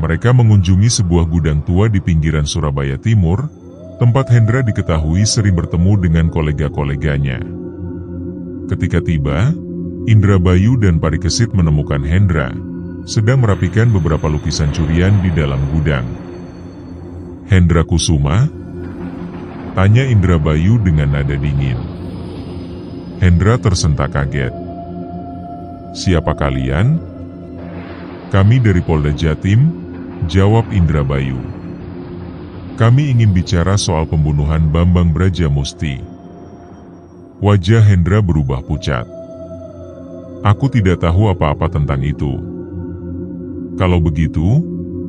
Mereka mengunjungi sebuah gudang tua di pinggiran Surabaya Timur, tempat Hendra diketahui sering bertemu dengan kolega-koleganya. Ketika tiba, Indrabayu dan Parikesit menemukan Hendra sedang merapikan beberapa lukisan curian di dalam gudang. Hendra Kusuma? Tanya Indrabayu dengan nada dingin. Hendra tersentak kaget. Siapa kalian? Kami dari Polda Jatim, jawab Indrabayu. Kami ingin bicara soal pembunuhan Bambang Brajamusti. Wajah Hendra berubah pucat. Aku tidak tahu apa-apa tentang itu. Kalau begitu,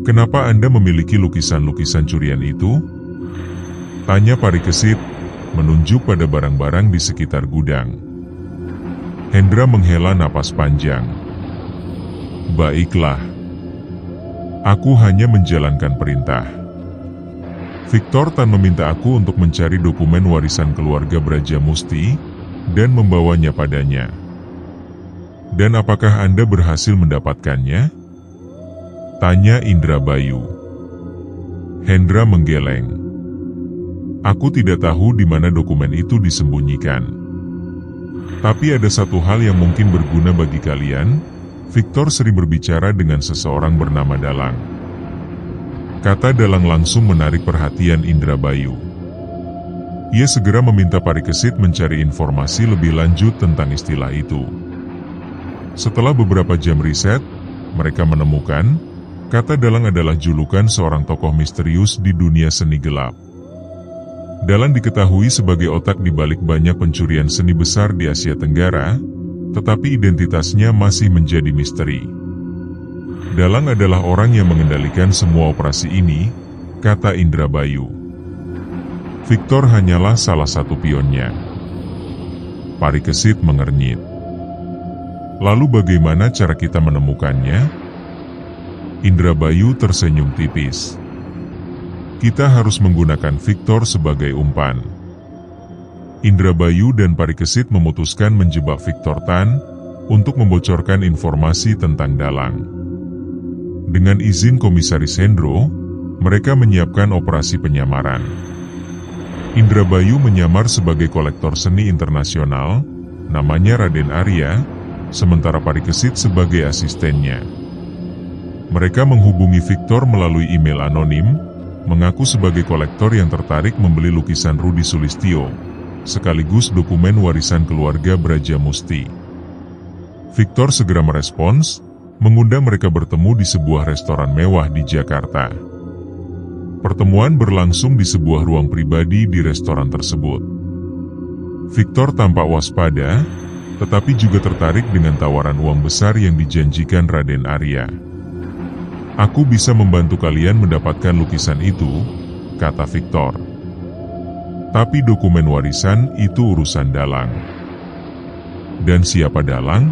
kenapa Anda memiliki lukisan-lukisan curian itu? Tanya Parikesit, menunjuk pada barang-barang di sekitar gudang. Hendra menghela napas panjang. Baiklah. Aku hanya menjalankan perintah. Victor Tan meminta aku untuk mencari dokumen warisan keluarga Brajamusti dan membawanya padanya. Dan apakah Anda berhasil mendapatkannya? Tanya Indrabayu. Hendra menggeleng. Aku tidak tahu di mana dokumen itu disembunyikan. Tapi ada satu hal yang mungkin berguna bagi kalian. Victor sering berbicara dengan seseorang bernama Dalang. Kata Dalang langsung menarik perhatian Indrabayu. Ia segera meminta Parikesit mencari informasi lebih lanjut tentang istilah itu. Setelah beberapa jam riset, mereka menemukan kata Dalang adalah julukan seorang tokoh misterius di dunia seni gelap. Dalang diketahui sebagai otak di balik banyak pencurian seni besar di Asia Tenggara, tetapi identitasnya masih menjadi misteri. Dalang adalah orang yang mengendalikan semua operasi ini, kata Indrabayu. Victor hanyalah salah satu pionnya. Parikesit mengernyit. Lalu bagaimana cara kita menemukannya? Indrabayu tersenyum tipis. Kita harus menggunakan Victor sebagai umpan. Indrabayu dan Parikesit memutuskan menjebak Victor Tan untuk membocorkan informasi tentang Dalang. Dengan izin Komisaris Hendro, mereka menyiapkan operasi penyamaran. Indrabayu menyamar sebagai kolektor seni internasional, namanya Raden Arya, sementara Parikesit sebagai asistennya. Mereka menghubungi Victor melalui email anonim, mengaku sebagai kolektor yang tertarik membeli lukisan Rudi Sulistyo, sekaligus dokumen warisan keluarga Brajamusti. Victor segera merespons, mengundang mereka bertemu di sebuah restoran mewah di Jakarta. Pertemuan berlangsung di sebuah ruang pribadi di restoran tersebut. Victor tampak waspada, tetapi juga tertarik dengan tawaran uang besar yang dijanjikan Raden Arya. "Aku bisa membantu kalian mendapatkan lukisan itu," kata Victor. "Tapi dokumen warisan itu urusan Dalang." "Dan siapa Dalang?"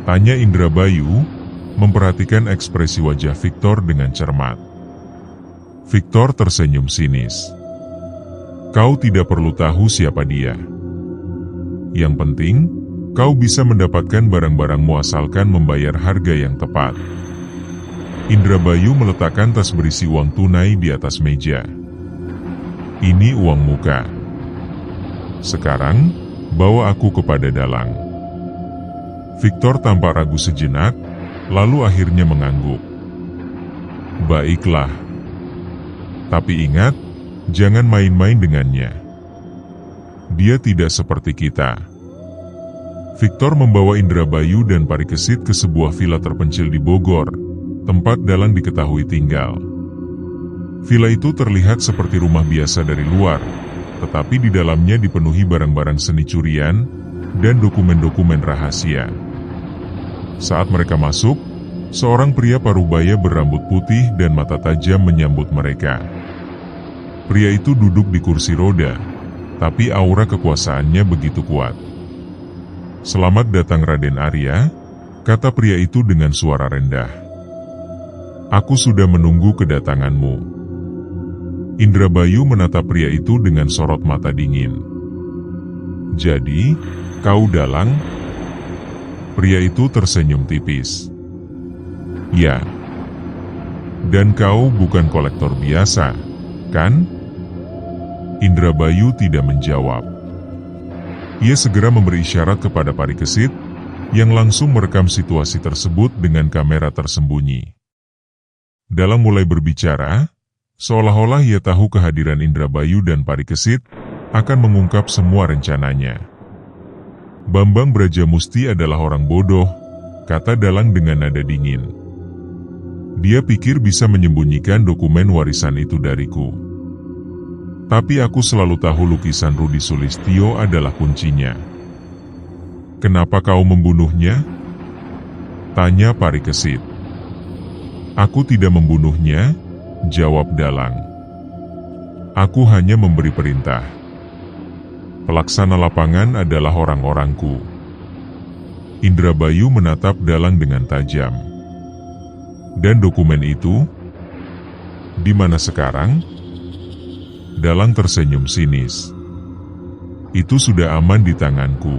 tanya Indrabayu, memperhatikan ekspresi wajah Victor dengan cermat. Victor tersenyum sinis. "Kau tidak perlu tahu siapa dia. Yang penting, kau bisa mendapatkan barang-barangmu asalkan membayar harga yang tepat." Indrabayu meletakkan tas berisi uang tunai di atas meja. "Ini uang muka. Sekarang, bawa aku kepada Dalang." Victor tampak ragu sejenak, lalu akhirnya mengangguk. "Baiklah. Tapi ingat, jangan main-main dengannya. Dia tidak seperti kita." Victor membawa Indrabayu dan Parikesit ke sebuah villa terpencil di Bogor, tempat Dalang diketahui tinggal. Villa itu terlihat seperti rumah biasa dari luar, tetapi di dalamnya dipenuhi barang-barang seni curian dan dokumen-dokumen rahasia. Saat mereka masuk, seorang pria parubaya berambut putih dan mata tajam menyambut mereka. Pria itu duduk di kursi roda, tapi aura kekuasaannya begitu kuat. "Selamat datang Raden Arya," kata pria itu dengan suara rendah. "Aku sudah menunggu kedatanganmu." Indrabayu menatap pria itu dengan sorot mata dingin. "Jadi, kau Dalang?" Pria itu tersenyum tipis. "Ya. Dan kau bukan kolektor biasa, kan?" Indrabayu tidak menjawab. Ia segera memberi isyarat kepada Parikesit, yang langsung merekam situasi tersebut dengan kamera tersembunyi. Dalang mulai berbicara, seolah-olah ia tahu kehadiran Indrabayu dan Parikesit akan mengungkap semua rencananya. "Bambang Brajamusti adalah orang bodoh," kata Dalang dengan nada dingin. "Dia pikir bisa menyembunyikan dokumen warisan itu dariku. Tapi aku selalu tahu lukisan Rudi Sulistyo adalah kuncinya." "Kenapa kau membunuhnya?" tanya Parikesit. "Aku tidak membunuhnya," jawab Dalang. "Aku hanya memberi perintah. Pelaksana lapangan adalah orang-orangku." Indrabayu menatap Dalang dengan tajam. "Dan dokumen itu? Di mana sekarang?" Dalang tersenyum sinis. "Itu sudah aman di tanganku.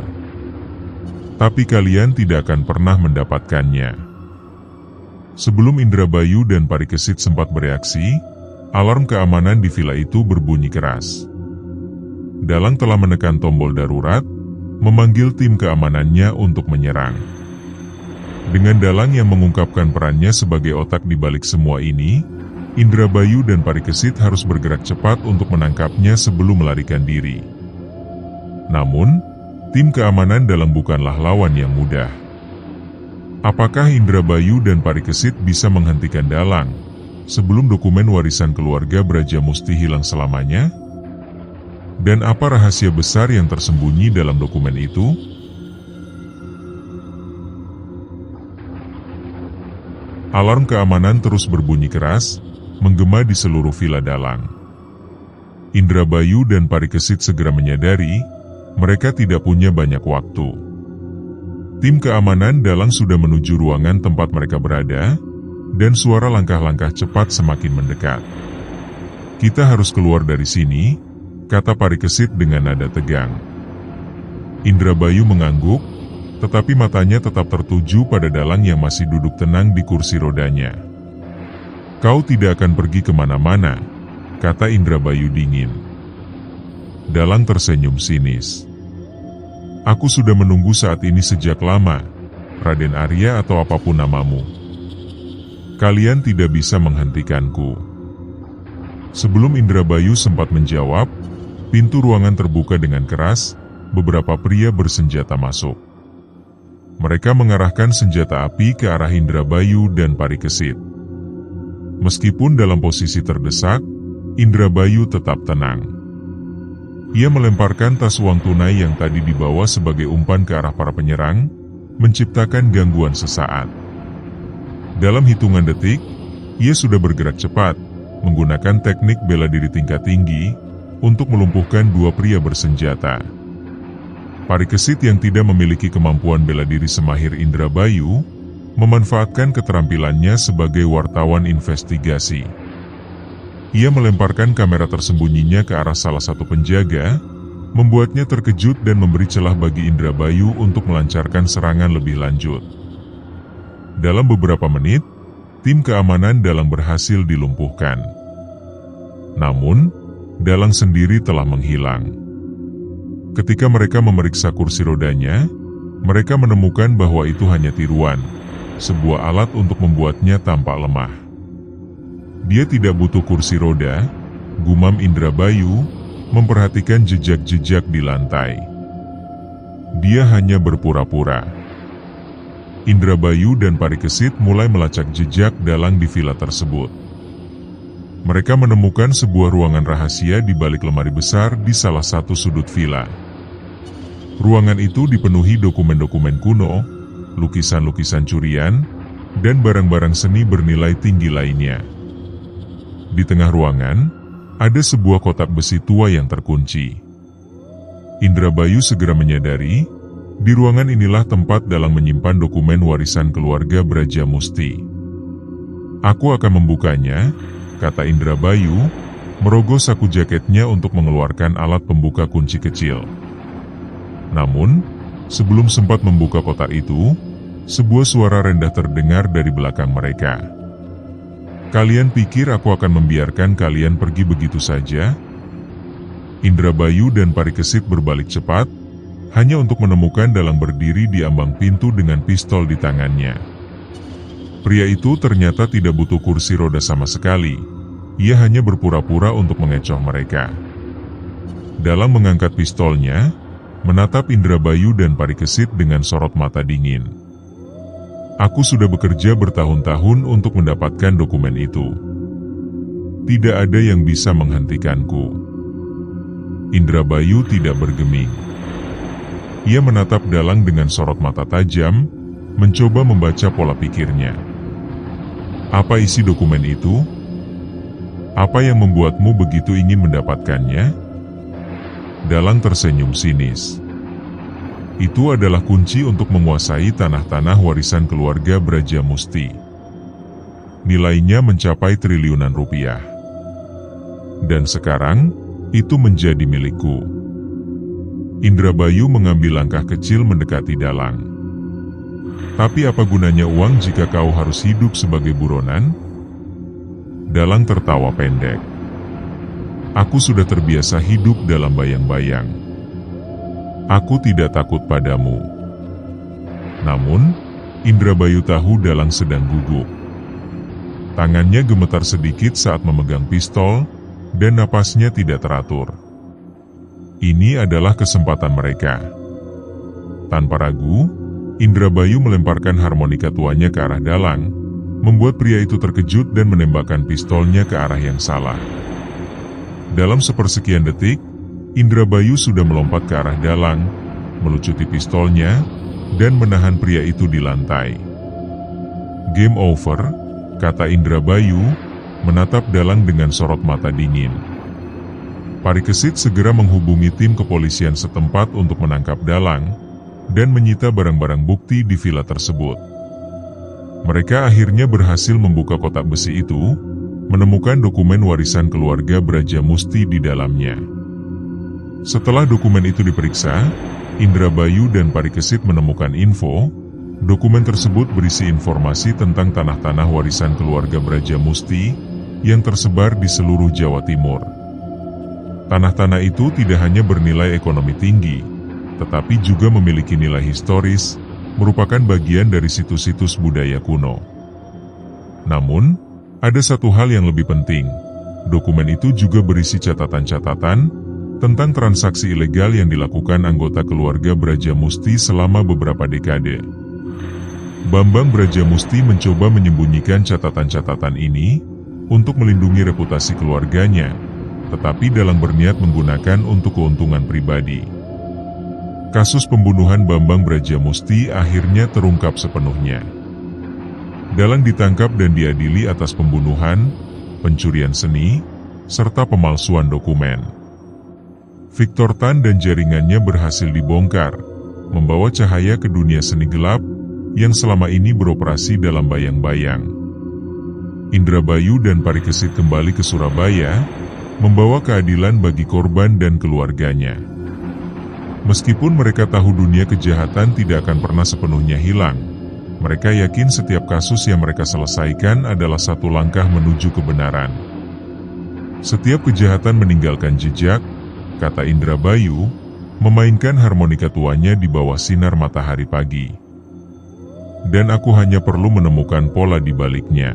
Tapi kalian tidak akan pernah mendapatkannya." Sebelum Indrabayu dan Parikesit sempat bereaksi, alarm keamanan di villa itu berbunyi keras. Dalang telah menekan tombol darurat, memanggil tim keamanannya untuk menyerang. Dengan Dalang yang mengungkapkan perannya sebagai otak di balik semua ini, Indrabayu dan Parikesit harus bergerak cepat untuk menangkapnya sebelum melarikan diri. Namun, tim keamanan Dalang bukanlah lawan yang mudah. Apakah Indrabayu dan Parikesit bisa menghentikan Dalang sebelum dokumen warisan keluarga Brajamusti hilang selamanya? Dan apa rahasia besar yang tersembunyi dalam dokumen itu? Alarm keamanan terus berbunyi keras, menggema di seluruh villa Dalang. Indrabayu dan Parikesit segera menyadari mereka tidak punya banyak waktu. Tim keamanan Dalang sudah menuju ruangan tempat mereka berada, dan suara langkah-langkah cepat semakin mendekat. "Kita harus keluar dari sini," kata Parikesit dengan nada tegang. Indrabayu mengangguk, tetapi matanya tetap tertuju pada Dalang yang masih duduk tenang di kursi rodanya. "Kau tidak akan pergi kemana-mana," kata Indrabayu dingin. Dalang tersenyum sinis. Aku sudah menunggu saat ini sejak lama, Raden Arya atau apapun namamu. Kalian tidak bisa menghentikanku. Sebelum Indrabayu sempat menjawab, pintu ruangan terbuka dengan keras, beberapa pria bersenjata masuk. Mereka mengarahkan senjata api ke arah Indrabayu dan Parikesit. Meskipun dalam posisi terdesak, Indrabayu tetap tenang. Ia melemparkan tas uang tunai yang tadi dibawa sebagai umpan ke arah para penyerang, menciptakan gangguan sesaat. Dalam hitungan detik, ia sudah bergerak cepat, menggunakan teknik bela diri tingkat tinggi, untuk melumpuhkan dua pria bersenjata. Parikesit yang tidak memiliki kemampuan bela diri semahir Indrabayu, memanfaatkan keterampilannya sebagai wartawan investigasi. Ia melemparkan kamera tersembunyinya ke arah salah satu penjaga, membuatnya terkejut dan memberi celah bagi Indrabayu untuk melancarkan serangan lebih lanjut. Dalam beberapa menit, tim keamanan Dalang berhasil dilumpuhkan. Namun, Dalang sendiri telah menghilang. Ketika mereka memeriksa kursi rodanya, mereka menemukan bahwa itu hanya tiruan, sebuah alat untuk membuatnya tampak lemah. Dia tidak butuh kursi roda, gumam Indrabayu, memperhatikan jejak-jejak di lantai. Dia hanya berpura-pura. Indrabayu dan Parikesit mulai melacak jejak Dalang di villa tersebut. Mereka menemukan sebuah ruangan rahasia di balik lemari besar di salah satu sudut villa. Ruangan itu dipenuhi dokumen-dokumen kuno, lukisan-lukisan curian, dan barang-barang seni bernilai tinggi lainnya. Di tengah ruangan, ada sebuah kotak besi tua yang terkunci. Indrabayu segera menyadari, di ruangan inilah tempat Dalang menyimpan dokumen warisan keluarga Brajamusti. Aku akan membukanya, kata Indrabayu, merogoh saku jaketnya untuk mengeluarkan alat pembuka kunci kecil. Namun, sebelum sempat membuka kotak itu, sebuah suara rendah terdengar dari belakang mereka. Kalian pikir aku akan membiarkan kalian pergi begitu saja? Indrabayu dan Parikesit berbalik cepat, hanya untuk menemukan Dalang berdiri di ambang pintu dengan pistol di tangannya. Pria itu ternyata tidak butuh kursi roda sama sekali, ia hanya berpura-pura untuk mengecoh mereka. Dalang mengangkat pistolnya, menatap Indrabayu dan Parikesit dengan sorot mata dingin. Aku sudah bekerja bertahun-tahun untuk mendapatkan dokumen itu. Tidak ada yang bisa menghentikanku. Indrabayu tidak bergeming. Ia menatap Dalang dengan sorot mata tajam, mencoba membaca pola pikirnya. Apa isi dokumen itu? Apa yang membuatmu begitu ingin mendapatkannya? Dalang tersenyum sinis. Itu adalah kunci untuk menguasai tanah-tanah warisan keluarga Brajamusti. Nilainya mencapai triliunan rupiah. Dan sekarang, itu menjadi milikku. Indrabayu mengambil langkah kecil mendekati Dalang. Tapi apa gunanya uang jika kau harus hidup sebagai buronan? Dalang tertawa pendek. Aku sudah terbiasa hidup dalam bayang-bayang. Aku tidak takut padamu. Namun, Indrabayu tahu Dalang sedang gugup. Tangannya gemetar sedikit saat memegang pistol, dan napasnya tidak teratur. Ini adalah kesempatan mereka. Tanpa ragu, Indrabayu melemparkan harmonika tuanya ke arah Dalang, membuat pria itu terkejut dan menembakkan pistolnya ke arah yang salah. Dalam sepersekian detik, Indrabayu sudah melompat ke arah Dalang, melucuti pistolnya, dan menahan pria itu di lantai. Game over, kata Indrabayu, menatap Dalang dengan sorot mata dingin. Parikesit segera menghubungi tim kepolisian setempat untuk menangkap Dalang, dan menyita barang-barang bukti di villa tersebut. Mereka akhirnya berhasil membuka kotak besi itu, menemukan dokumen warisan keluarga Brajamusti di dalamnya. Setelah dokumen itu diperiksa, Indrabayu dan Parikesit menemukan info. Dokumen tersebut berisi informasi tentang tanah-tanah warisan keluarga Brajamusti yang tersebar di seluruh Jawa Timur. Tanah-tanah itu tidak hanya bernilai ekonomi tinggi, tetapi juga memiliki nilai historis, merupakan bagian dari situs-situs budaya kuno. Namun, ada satu hal yang lebih penting. Dokumen itu juga berisi catatan-catatan tentang transaksi ilegal yang dilakukan anggota keluarga Brajamusti selama beberapa dekade. Bambang Brajamusti mencoba menyembunyikan catatan-catatan ini untuk melindungi reputasi keluarganya, tetapi dalang berniat menggunakan untuk keuntungan pribadi. Kasus pembunuhan Bambang Brajamusti akhirnya terungkap sepenuhnya. Dalang ditangkap dan diadili atas pembunuhan, pencurian seni, serta pemalsuan dokumen. Victor Tan dan jaringannya berhasil dibongkar, membawa cahaya ke dunia seni gelap yang selama ini beroperasi dalam bayang-bayang. Indrabayu dan Parikesit kembali ke Surabaya, membawa keadilan bagi korban dan keluarganya. Meskipun mereka tahu dunia kejahatan tidak akan pernah sepenuhnya hilang, mereka yakin setiap kasus yang mereka selesaikan adalah satu langkah menuju kebenaran. Setiap kejahatan meninggalkan jejak, kata Indrabayu, memainkan harmonika tuanya di bawah sinar matahari pagi. Dan aku hanya perlu menemukan pola di baliknya.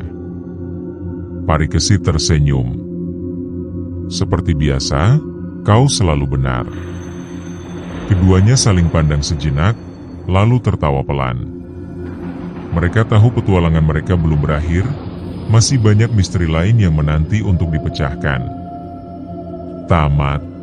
Parikesit tersenyum. Seperti biasa, kau selalu benar. Keduanya saling pandang sejenak, lalu tertawa pelan. Mereka tahu petualangan mereka belum berakhir, masih banyak misteri lain yang menanti untuk dipecahkan. Tamat.